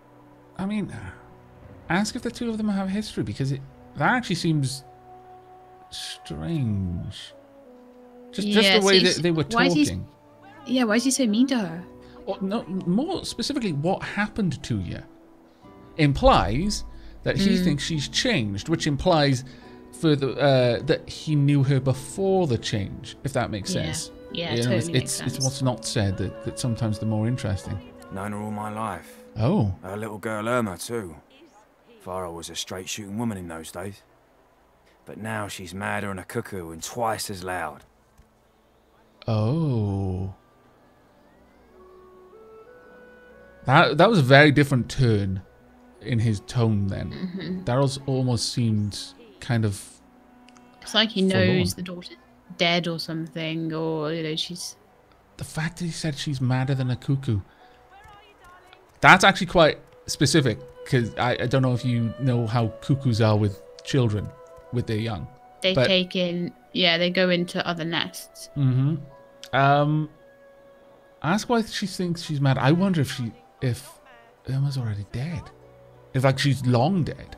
ask if the two of them have history, because that actually seems strange. Just the way that they were talking. Why is he so mean to her? Or, no, more specifically, what happened to you implies that he thinks she's changed, which implies further that he knew her before the change, if that makes sense. Yeah, totally makes sense. It's what's not said that sometimes the more interesting. Known her all my life. Oh. Her little girl Irma, too. Farah was a straight-shooting woman in those days. But now she's madder than a cuckoo and twice as loud. Oh. That was a very different turn in his tone then. That almost seemed kind of... It's like he knows the daughter's dead or something, or, she's... The fact that he said she's madder than a cuckoo. That's actually quite specific, because I don't know if you know how cuckoos are with children, with their young. They they go into other nests. Ask why she thinks she's mad. I wonder if Irma's already dead. If she's long dead.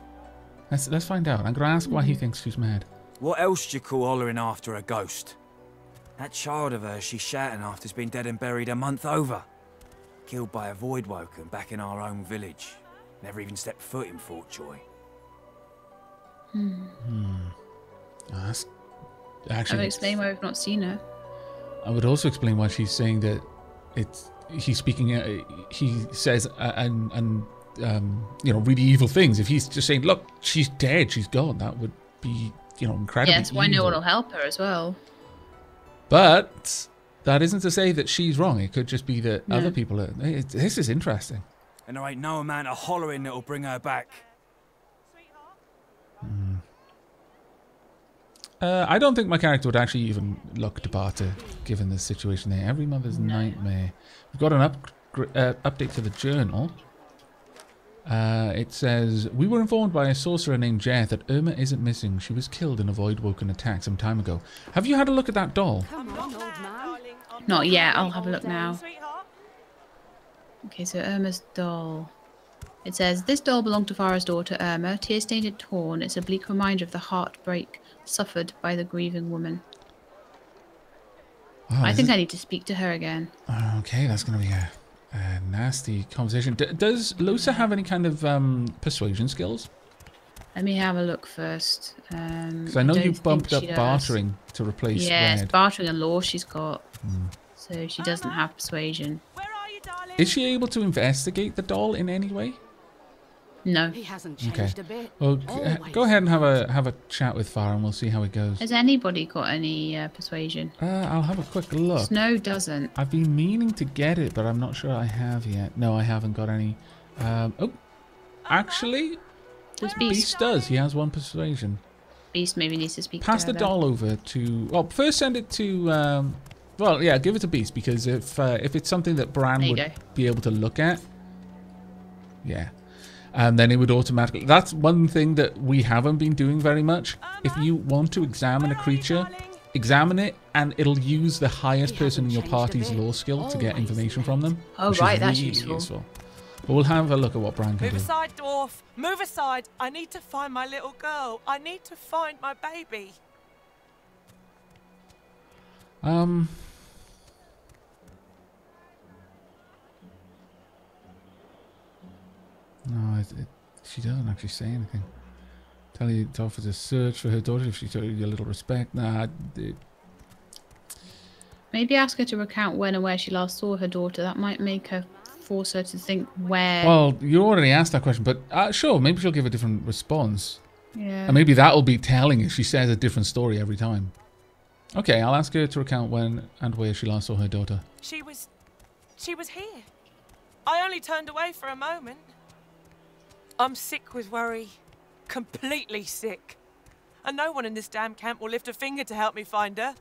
Let's find out. I'm gonna ask why he thinks she's mad. What else do you call hollering after a ghost? That child of hers she's shouting after's been dead and buried a month over. Killed by a void woken back in our own village. Never even stepped foot in Fort Joy. That's That actually... would explain why we've not seen her. I would also explain why she's saying that he's speaking, he says, really evil things. If he's just saying, look, she's dead, she's gone, that would be, incredibly Yes, why no evil. one will help her as well. But that isn't to say that she's wrong. It could just be that other people are... This is interesting. And there ain't no amount of hollering that'll bring her back. I don't think my character would actually even look to barter, given the situation there. Every Mother's Nightmare. We've got an update to the journal. It says, we were informed by a sorcerer named Jer that Irma isn't missing. She was killed in a void-woken attack some time ago. Have you had a look at that doll? Come on, old man. Not yet. I'll have a look now. Okay, so Irma's doll. It says, this doll belonged to Farah's daughter Irma. Tear-stained and torn. It's a bleak reminder of the heartbreak suffered by the grieving woman. Oh, I think I need to speak to her again. Okay, that's going to be a nasty conversation. Does Lohse have any kind of persuasion skills? Let me have a look first. Because I know you bumped up bartering to replace Yes, red. bartering and law she's got. So she doesn't have persuasion. Is she able to investigate the doll in any way? No. He hasn't changed a bit. Well, go ahead and have a chat with Farah and we'll see how it goes. Has anybody got any persuasion? I'll have a quick look. Snow doesn't. I've been meaning to get it, but I'm not sure I have yet. No, I haven't got any. Actually, Does Beast? Beast does. He has 1 persuasion. Beast maybe needs to speak Pass to her, the doll over to... Well, first send it to... well, yeah, give it to Beast, because if it's something that Bran would be able to look at... Yeah. And then it would automatically... That's one thing that we haven't been doing very much. If you want to examine a creature, examine it, and it'll use the highest person in your party's lore skill to get information from them. Oh, right, that's useful. But we'll have a look at what Bran can do. Move aside, dwarf. Move aside. I need to find my little girl. I need to find my baby. No, she doesn't actually say anything. Tell you it offers a search for her daughter if she showed you a little respect. Nah. Maybe ask her to recount when and where she last saw her daughter. That might make her force her to think where. Well, you already asked that question, but sure, maybe she'll give a different response. Yeah. And maybe that'll be telling if she says a different story every time. Okay, I'll ask her to recount when and where she last saw her daughter. She was here. I only turned away for a moment. I'm sick with worry. Completely sick. And no one in this damn camp will lift a finger to help me find her.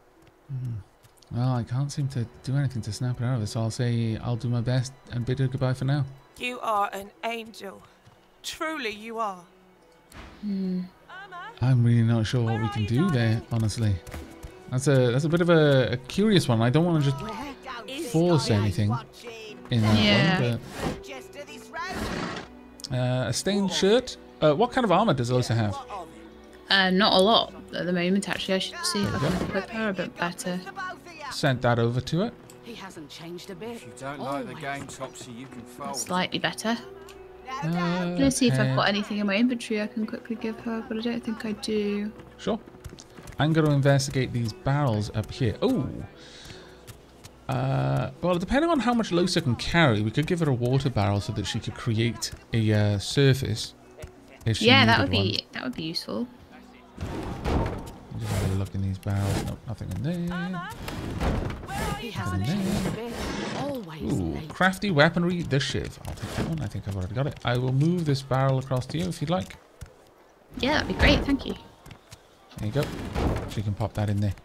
Well, I can't seem to do anything to snap her out of it, so I'll say I'll do my best and bid her goodbye for now. You are an angel. Truly you are. I'm really not sure what we can do there, honestly. That's a bit of a curious one. I don't want to just force anything in that one, but... a stained shirt? What kind of armor does Lohse have? Not a lot at the moment, actually. I should see if I can equip her a bit better. Sent that over to it. He hasn't changed a bit. If you don't like the game, Topsy, you can fold. Slightly better. Let's see if I've got anything in my inventory I can quickly give her, but I don't think I do. Sure. I'm going to investigate these barrels up here. Oh! Well, depending on how much Lohse can carry, we could give her a water barrel so that she could create a surface. If she that would be useful. Just have a look in these barrels. Nope, nothing in there. He hasn't changed a bit. Always Ooh, late. crafty weaponry, the shiv. I'll take that one. I think I've already got it. I will move this barrel across to you if you'd like. Yeah, that'd be great. Thank you. There you go. So you can pop that in there.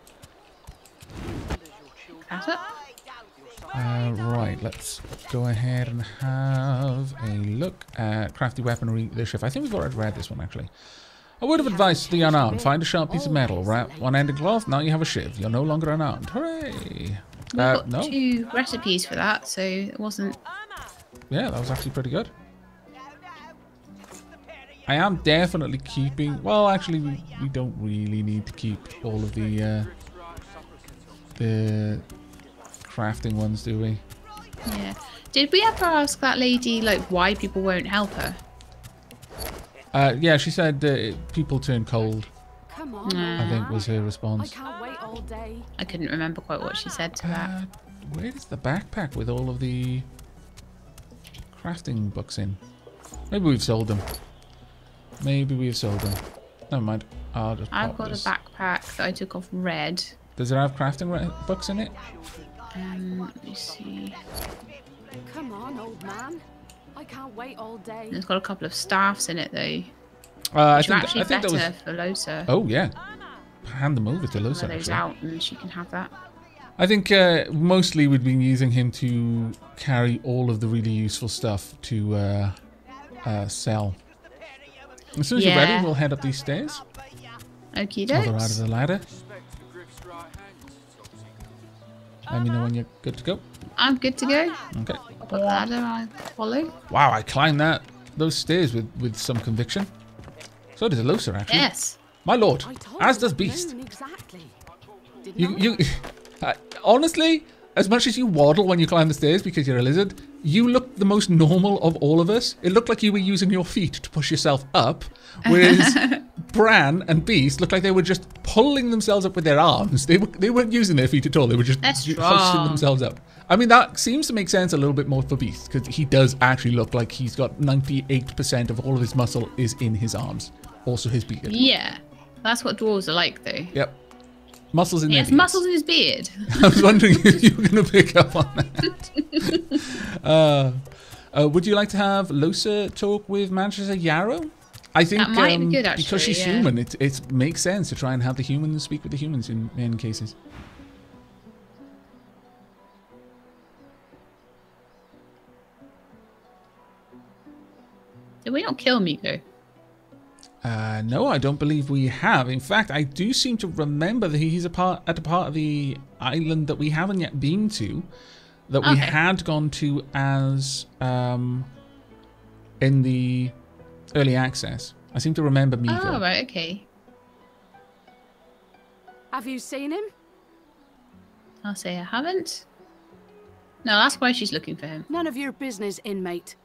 That's it. Right, let's go ahead and have a look at crafty weaponry, the shiv. I think we've already read this one, actually. A word of advice to the unarmed. Find a sharp piece of metal, wrap one end in cloth, now you have a shiv. You're no longer unarmed. Hooray! We've got 2 recipes for that, so it wasn't... Yeah, that was actually pretty good. I am definitely keeping... Well, actually, we don't really need to keep all of the crafting ones, do we? Yeah. Did we ever ask that lady, like, why people won't help her? Yeah, she said people turn cold. Come on, I think was her response. I can't wait all day. I couldn't remember quite what she said to that. Where is the backpack with all of the crafting books in? Maybe we've sold them. Maybe we've sold them. Never mind. I'll just I've pop got this. a backpack that I took off Red. Does it have crafting books in it? Let me see. Come on, old man. I can't wait all day. It's got a couple of staffs in it though. I Which are think actually that better was. for Lohse. Oh yeah, hand them over to Lohse. Those Actually, out and she can have that. I think mostly we've been using him to carry all of the really useful stuff to sell. As soon as you're ready, we'll head up these stairs. Okie Other out dokes. of the ladder. Let me know when you're good to go. I'm good to go. Okay. Up the ladder, I follow. Wow, I climbed those stairs with some conviction. So did Lohse, actually. Yes. My lord, I told as you does I'd Beast. known exactly. Didn't You honestly, as much as you waddle when you climb the stairs because you're a lizard, you look the most normal of all of us. It looked like you were using your feet to push yourself up, whereas Bran and Beast looked like they were just pulling themselves up with their arms. They weren't using their feet at all. They were just pushing themselves up. I mean, that seems to make sense a little bit more for Beast because he does actually look like he's got 98% of all of his muscle is in his arms. Also his beard. Yeah. That's what dwarves are like though. Yep. Muscles in He their has beards. muscles in his beard. I was wondering if you were going to pick up on that. Would you like to have Lohse talk with Manchester Yarrow? I think that might be good, actually, because she's human, it makes sense to try and have the humans speak with the humans in cases. Did we not kill Miko? No, I don't believe we have. In fact, I do seem to remember that he's at a part of the island that we haven't yet been to, that we had gone to as in the early access. I seem to remember Miko. Oh, right, okay. Have you seen him? I'll say I haven't. No, that's why she's looking for him. None of your business, inmate.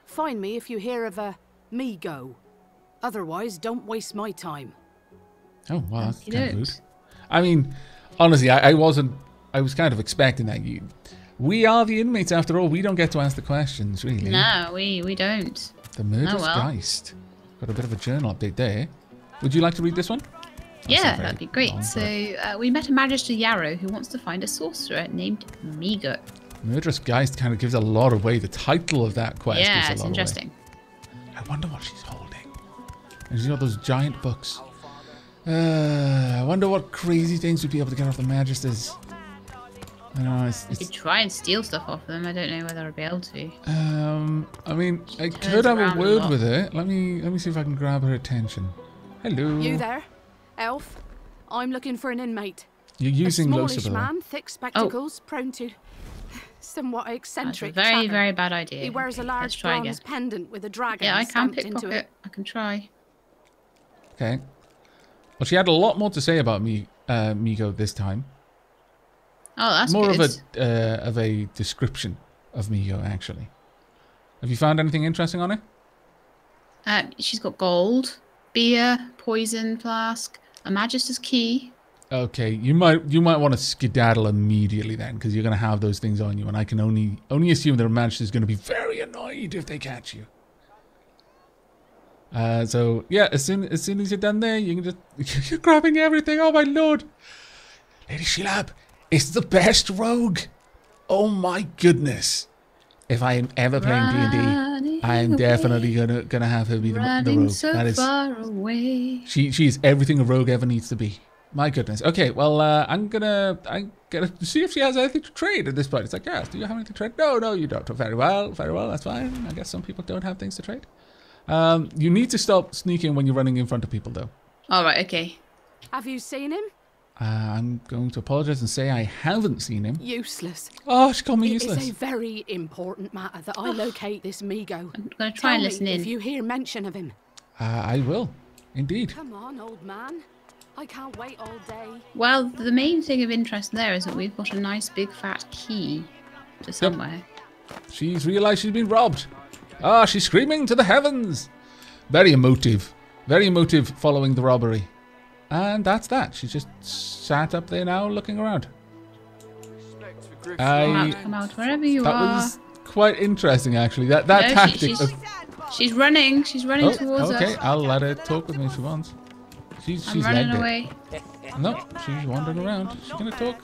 Find me if you hear of a me-go. Otherwise, don't waste my time. Oh, wow, that's kind of rude. I mean, honestly, I was kind of expecting that. We are the inmates after all. We don't get to ask the questions, really. No, we don't. The Murderous Geist. Got a bit of a journal update there. Would you like to read this one? Yeah, that'd be great. So, we met a Magister Yarrow who wants to find a sorcerer named Migo. Murderous Geist kind of gives a lot away. The title of that quest gives a lot it's interesting. Away. I wonder what she's holding. And she's got those giant books. I wonder what crazy things we'd be able to get off the Magisters. I know, I could try and steal stuff off them. I don't know whether I'll be able to. I mean, I could have a word with her. Let me see if I can grab her attention. Hello. You there, elf? I'm looking for an inmate. You're using Lohse, smallish man, thick spectacles, prone to somewhat eccentric. That's a very, very bad idea. He wears a large bronze pendant with a dragon. Yeah, I can into pickpocket. it. I can try. Okay. Well, she had a lot more to say about Migo this time. Oh, that's more good. of a description of Migo, actually. Have you found anything interesting on her? She's got gold, beer, poison flask, a Magister's key. Okay, you might want to skedaddle immediately then, because you're going to have those things on you, and I can only assume that a Magister is going to be very annoyed if they catch you. So yeah, as soon as you're done there, you can just you're grabbing everything. Oh my lord, LadyShelab is the best rogue. Oh my goodness! If I am ever playing D&D, I am definitely gonna have her be the rogue. So that is far away. She is everything a rogue ever needs to be. My goodness. Okay, well I'm gonna see if she has anything to trade at this point. It's like, yes, do you have anything to trade? No, you don't. Very well, that's fine. I guess some people don't have things to trade. You need to stop sneaking when you're running in front of people, though. All right, okay. Have you seen him? I'm going to apologize and say I haven't seen him. Useless. Oh, she called me useless. It's a very important matter that I locate this Migo. I'm going to try and listen in. If you hear mention of him. I will, indeed. Come on, old man. I can't wait all day. Well, the main thing of interest there is that we've got a nice big fat key to somewhere. Yep. She's realised she's been robbed. Ah, she's screaming to the heavens. Very emotive following the robbery. And that's that. She's just sat up there now looking around. Come out wherever you are. That was quite interesting, actually. That tactic. She's running. She's running towards us. Okay, I'll let her talk with me if she wants. She's running away. No, she's wandering around. She's gonna talk.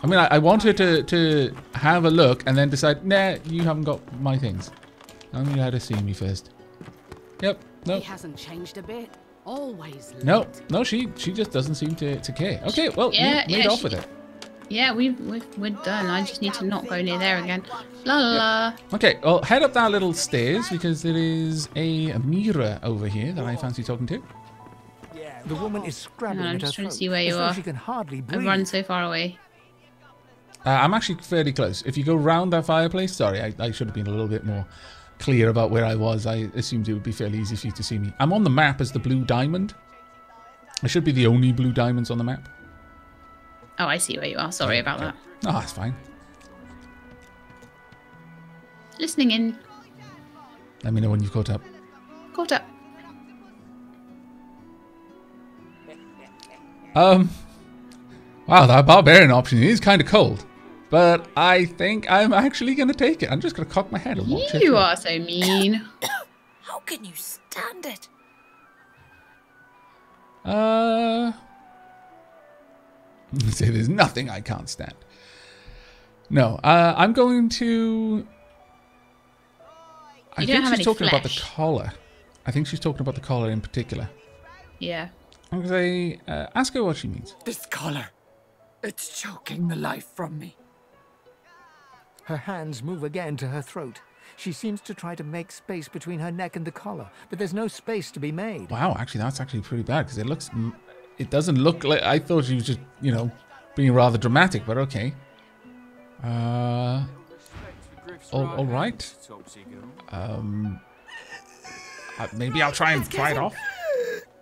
I mean, I want her to have a look and then decide, nah, you haven't got my things. I'm gonna let her see me first. Yep, no. He hasn't changed a bit. Always late. No, she just doesn't seem to care. Okay, well, made off with it. Yeah, we're done. I just need to not go near there again. La la la. Okay, well, head up that little stairs because there is a mirror over here that I fancy talking to. The woman is scrabbling I'm at her just trying to throat, see where you as though are. she can hardly breathe. I've run so far away. I'm actually fairly close. If you go round that fireplace, sorry, I should have been a little bit more clear about where I was. I assumed it would be fairly easy for you to see me. I'm on the map as the blue diamond. I should be the only blue diamonds on the map. Oh, I see where you are. Sorry about that. Oh, that's fine. Listening in. Let me know when you've caught up. Caught up. Wow, that barbarian option is kind of cold. But I think I'm actually going to take it. I'm just going to cock my head and watch it. You are so mean. How can you stand it? Say there's nothing I can't stand. No, I'm going to... I think she's talking about the collar. I think she's talking about the collar in particular. Yeah. I'm going to say, ask her what she means. This collar. It's choking the life from me. Her hands move again to her throat. She seems to try to make space between her neck and the collar, but there's no space to be made. Wow, actually, that's actually pretty bad because it doesn't look like, I thought she was just, you know, being rather dramatic, but okay. All right. Maybe I'll try and pry it off.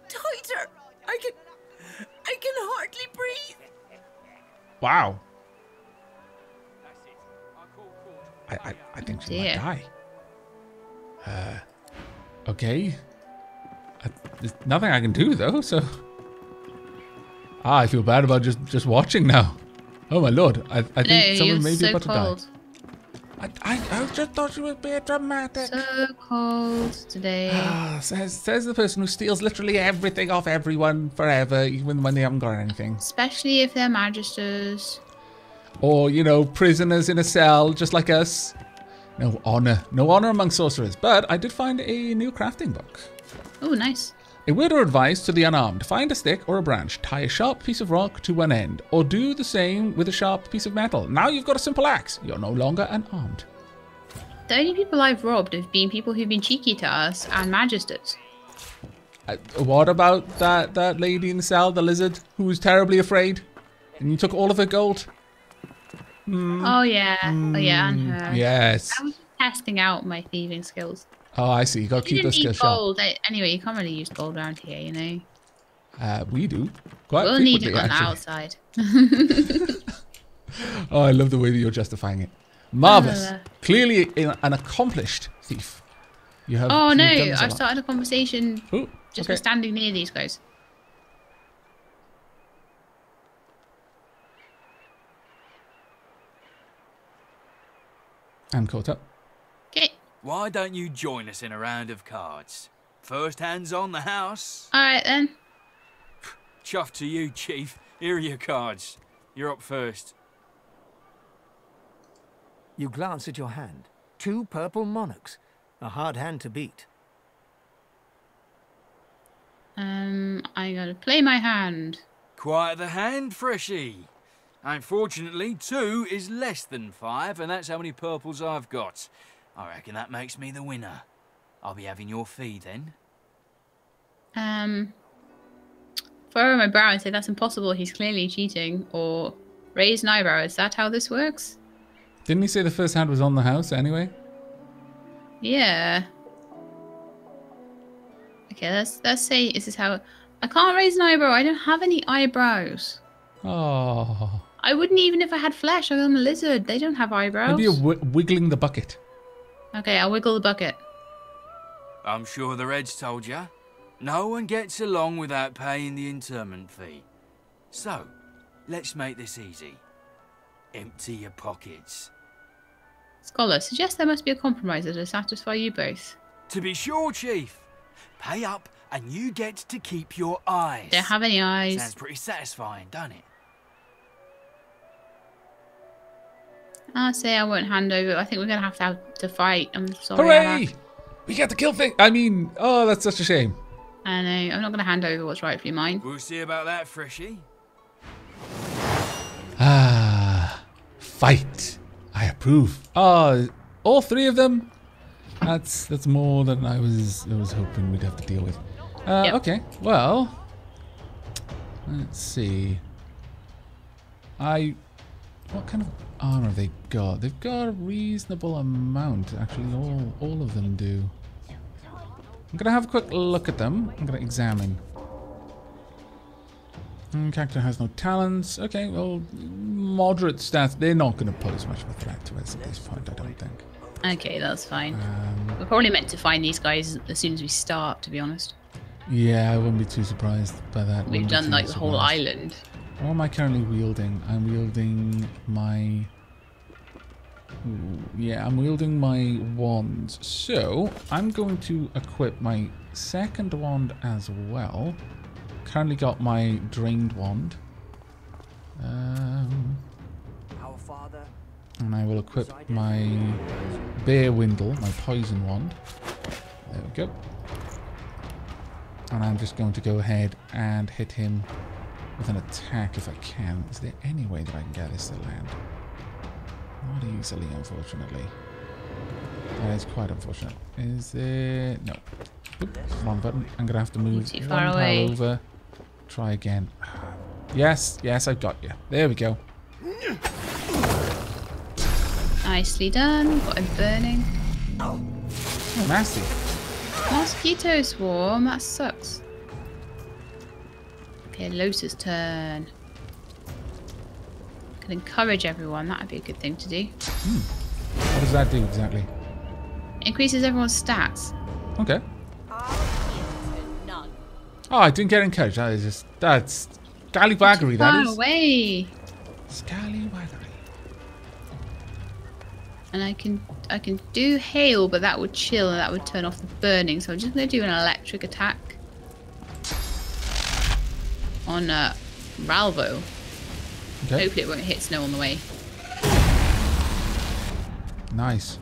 Tighter. I can hardly breathe. Wow. I think she might die. Okay. There's nothing I can do though, so. I feel bad about just watching now. Oh my lord! I think someone may be about to die. I just thought she was being dramatic. So cold today. Says the person who steals literally everything off everyone forever, even when they haven't got anything. Especially if they're magisters. Or, you know, prisoners in a cell, just like us. No honor. No honor among sorcerers. But I did find a new crafting book. Oh, nice. A word or advice to the unarmed. Find a stick or a branch. Tie a sharp piece of rock to one end. Or do the same with a sharp piece of metal. Now you've got a simple axe. You're no longer unarmed. The only people I've robbed have been people who've been cheeky to us and magisters. What about that lady in the cell, the lizard, who was terribly afraid? And you took all of her gold? Oh yeah, oh yeah, and her. Yes. I was testing out my thieving skills. Oh, I see. You got to keep those skills sharp. Gold. Anyway, you can't really use gold around here, you know. We do. Quite we'll need it on the outside. Oh, I love the way that you're justifying it. Marvelous. Clearly an accomplished thief. You have. Oh no! I've started a conversation just okay. by standing near these guys. I'm caught up. Okay. Why don't you join us in a round of cards? First hands on the house. All right then. Chuff to you, Chief. Here are your cards. You're up first. You glance at your hand. 2 purple monarchs. A hard hand to beat. I gotta play my hand. Quite the hand, Freshie. Unfortunately, 2 is less than 5, and that's how many purples I've got. I reckon that makes me the winner. I'll be having your fee then. Furrow my brow and say that's impossible, he's clearly cheating. Or raise an eyebrow, is that how this works? Didn't he say the first hand was on the house anyway? Yeah. Okay, let's say this is how... I can't raise an eyebrow, I don't have any eyebrows. Oh. I wouldn't even if I had flesh. I'm a lizard. They don't have eyebrows. Maybe you're wiggling the bucket. Okay, I'll wiggle the bucket. I'm sure the Reds told you. No one gets along without paying the interment fee. So, let's make this easy. Empty your pockets. Scholar, suggest there must be a compromise that will satisfy you both. To be sure, Chief. Pay up and you get to keep your eyes. Don't have any eyes. Sounds pretty satisfying, doesn't it? I'll say I won't hand over. I think we're going to have to fight. I'm sorry. Hooray! We get to kill things. I mean, oh, that's such a shame. I know. I'm not going to hand over what's rightfully mine. We'll see about that, Freshie. Fight. I approve. Oh, all 3 of them? That's more than I was hoping we'd have to deal with. Yep. Okay, well, let's see. What kind of armor have they got? They've got a reasonable amount. Actually, all of them do. I'm gonna have a quick look at them. I'm gonna examine. Character has no talents. Okay, well, moderate stats. They're not gonna pose much of a threat to us at this point, I don't think. Okay, that's fine. We're probably meant to find these guys as soon as we start, to be honest. Yeah, I wouldn't be too surprised by that. We've done like the whole island. What am I currently wielding? I'm wielding my... yeah, I'm wielding my wands. So, I'm going to equip my second wand as well. Currently got my drained wand. Our Father. And I will equip my bear windle, my poison wand. There we go. And I'm just going to go ahead and hit him with an attack if I can. Is there any way that I can get this to land? Not easily, unfortunately. That is quite unfortunate. Is there... No. Oop, wrong button. I'm going to have to move too one far pile away. over. Try again. Yes, yes, I've got you. There we go. Nicely done. Got him burning. Oh, nasty. Mosquito swarm. That sucks. Okay, Lohse's turn. Can encourage everyone. That would be a good thing to do. What does that do exactly? Increases everyone's stats. Okay. Oh, I didn't get encouraged. That is just... That's... Scallywaggery, that Far is. away. Scallywaggery. And I can do hail, but that would chill and that would turn off the burning. So I'm just going to do an electric attack on Ralvo. Okay. Hopefully it won't hit snow on the way. Nice.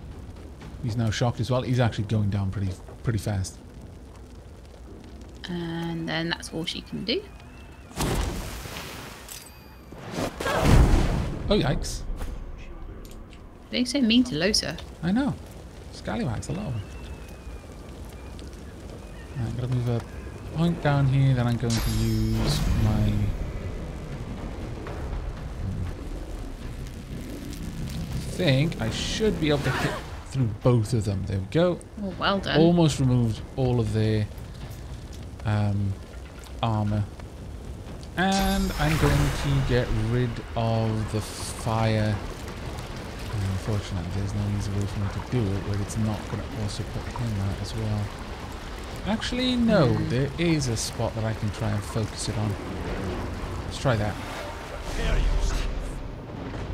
He's now shocked as well. He's actually going down pretty fast. And then that's all she can do. Oh, yikes. They so mean to Lohse. I know. Scallywags, a lot of them. I'm going to move a point down here, then I'm going to use my... I think I should be able to hit through both of them. There we go. Oh, well done. Almost removed all of their armor. And I'm going to get rid of the fire. Unfortunately, there's no easy way for me to do it where it's not going to also put him out as well. Actually, no. There is a spot that I can try and focus it on. Let's try that.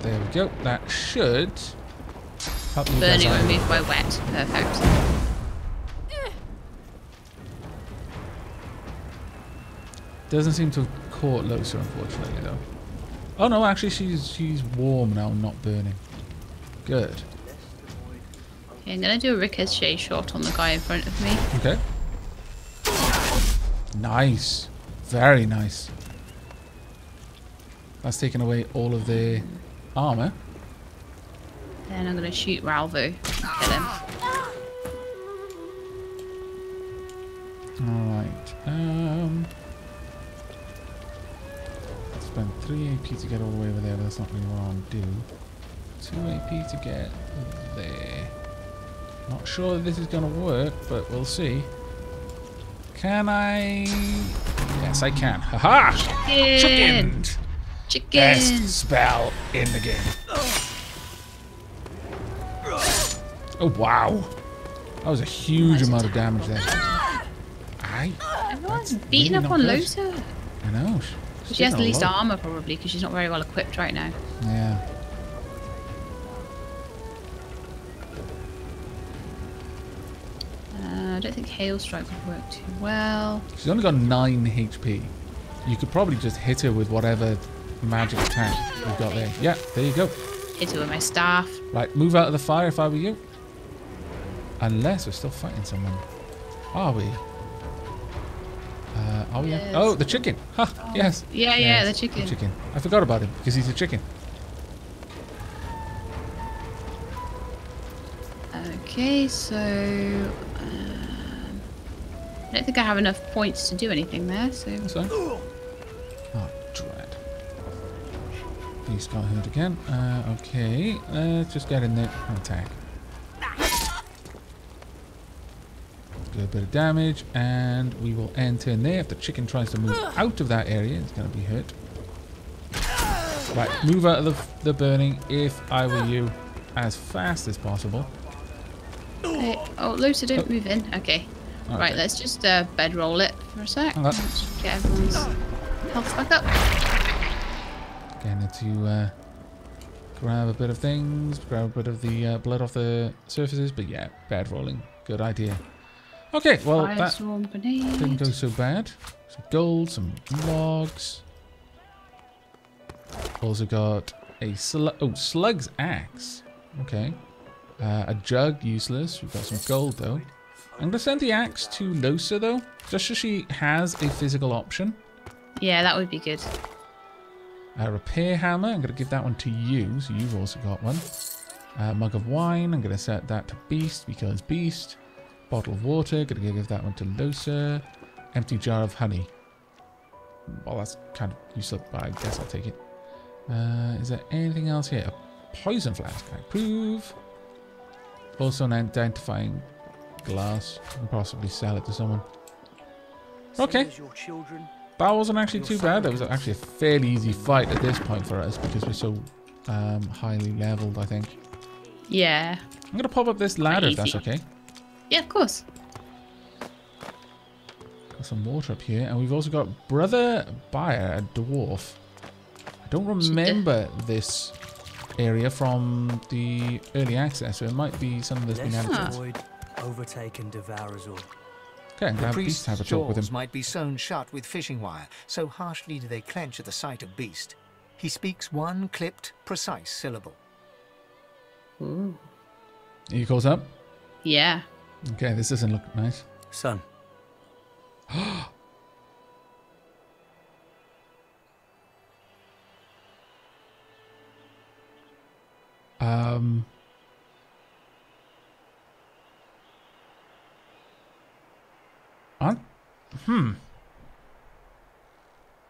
There we go. That should help me. Burning removed by wet. Perfect. Doesn't seem to have caught Lohse, unfortunately, though. Oh no, actually, she's warm now, not burning. Good. Okay, I'm gonna do a ricochet shot on the guy in front of me. Okay. Nice. Very nice. That's taken away all of their armor. Then I'm gonna shoot Ralvo. Kill him. Alright. Spend 3 AP to get all the way over there, but that's not really what I want to do. 2 AP to get there. Not sure that this is going to work, but we'll see. Can I? Yes, I can. Haha! Chicken! Chicken! Best spell in the game. Oh, wow. That was a huge amount of damage there. Everyone's beating up on Lohse. I know. She has the least armor, probably, because she's not very well equipped right now. Yeah. I don't think Hail Strike would work too well. She's only got 9 HP. You could probably just hit her with whatever magic attack you've got there. Yeah, there you go. Hit her with my staff. Right, move out of the fire if I were you. Unless we're still fighting someone. Are we? Are we? Yes. Oh, the chicken. Ha, yes. Yeah, yes, the chicken. The chicken. I forgot about him because he's a chicken. Okay, so I don't think I have enough points to do anything there. So. Oh, dread. He's got hurt again. Okay, let's just get in there and attack. Do a bit of damage, and we will end turn there. If the chicken tries to move out of that area, it's going to be hurt. Right, move out of the burning if I were you as fast as possible. Okay. Oh, Lohse, don't move in. Okay. Okay. Right, let's just bedroll it for a sec. Okay. Let's just get everyone's health back up. Getting to grab a bit of things, grab a bit of the blood off the surfaces, but yeah, bedrolling. Good idea. Okay, well, that didn't go so bad. Some gold, some logs. Also got a slug's axe. Okay. A jug, useless. We've got some gold, though. I'm going to send the axe to Lohse, though, just so she has a physical option. Yeah, that would be good. A repair hammer, I'm going to give that one to you, so you've also got one. Mug of wine, I'm going to set that to Beast, because Beast. Bottle of water, going to give that one to Lohse. Empty jar of honey. Well, that's kind of useless, but I guess I'll take it. Is there anything else here? A poison flask, I approve. Also an identifying glass. I can possibly sell it to someone. Okay. That wasn't actually too bad. That was actually a fairly easy fight at this point for us because we're so highly leveled, I think. Yeah. I'm going to pop up this ladder if that's okay. Yeah, of course. Got some water up here. And we've also got Brother Bayer, a dwarf. I don't remember this area from the early access, so it might be something that's been added. Overtake and devour us all. Okay, The Beast priest's have a talk with him. jaws might be sewn shut with fishing wire, so harshly do they clench at the sight of Beast. He speaks one clipped, precise syllable. Ooh. Are you caught up? Yeah. Okay, this doesn't look nice. Son.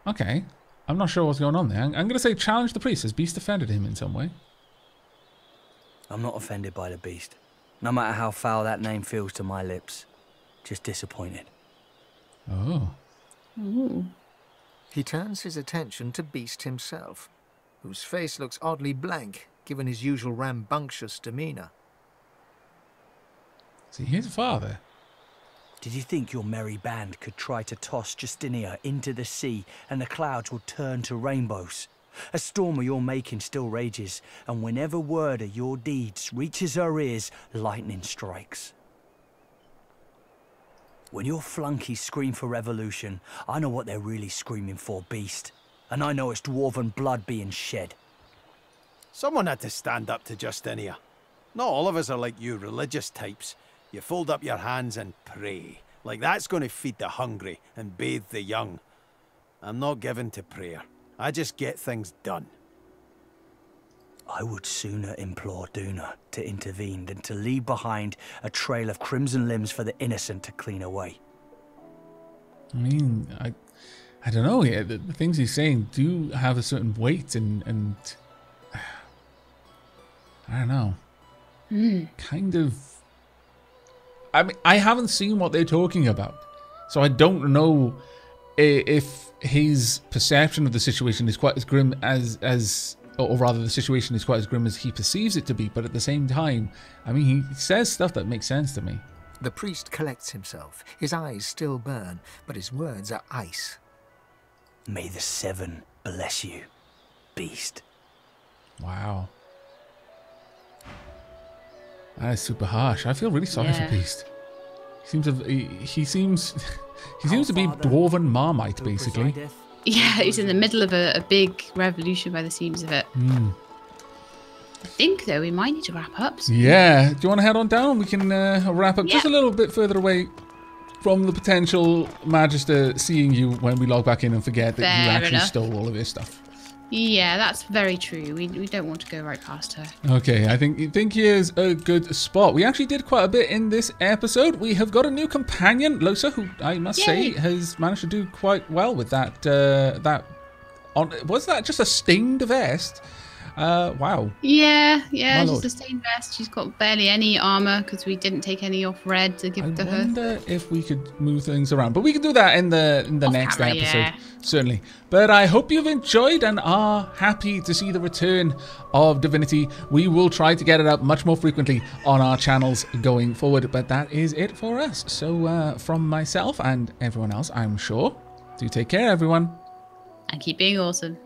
Okay. I'm not sure what's going on there. I'm going to say challenge the priest. Has Beast offended him in some way? I'm not offended by the Beast. No matter how foul that name feels to my lips. Just disappointed. Oh. Ooh. He turns his attention to Beast himself, whose face looks oddly blank, given his usual rambunctious demeanour. See, his father. Did you think your merry band could try to toss Justinia into the sea and the clouds would turn to rainbows? A storm of your making still rages, and whenever word of your deeds reaches her ears, lightning strikes. When your flunkies scream for revolution, I know what they're really screaming for, Beast. And I know it's dwarven blood being shed. Someone had to stand up to Justinia. Not all of us are like you religious types. You fold up your hands and pray. Like that's going to feed the hungry and bathe the young. I'm not given to prayer. I just get things done. I would sooner implore Duna to intervene than to leave behind a trail of crimson limbs for the innocent to clean away. I mean, I don't know. Yeah, the things he's saying do have a certain weight and I don't know. Kind of. I mean, I haven't seen what they're talking about, so I don't know if his perception of the situation is quite as grim or rather the situation is quite as grim as he perceives it to be, but at the same time, I mean, he says stuff that makes sense to me. The priest collects himself. His eyes still burn, but his words are ice. May the Seven bless you, Beast. Wow. That is super harsh. I feel really sorry for Beast. He seems to be dwarven Marmite, basically. Yeah, he's in the middle of a big revolution by the seams of it. I think, though, we might need to wrap up. Yeah. Do you want to head on down? We can wrap up just a little bit further away from the potential Magister seeing you when we log back in and forget that you actually stole all of his stuff. Yeah, that's very true. We don't want to go right past her. Okay, I think here's a good spot. We actually did quite a bit in this episode. We have got a new companion, Lohse, who I must say has managed to do quite well with that. Was that just a stained vest? Wow. Yeah, just a stained vest. She's got barely any armor because we didn't take any off Red to give to her. I wonder if we could move things around, but we can do that in the next episode, certainly. But I hope you've enjoyed and are happy to see the return of Divinity. We will try to get it up much more frequently on our channels going forward, but that is it for us. So from myself and everyone else, I'm sure, do take care, everyone. And keep being awesome.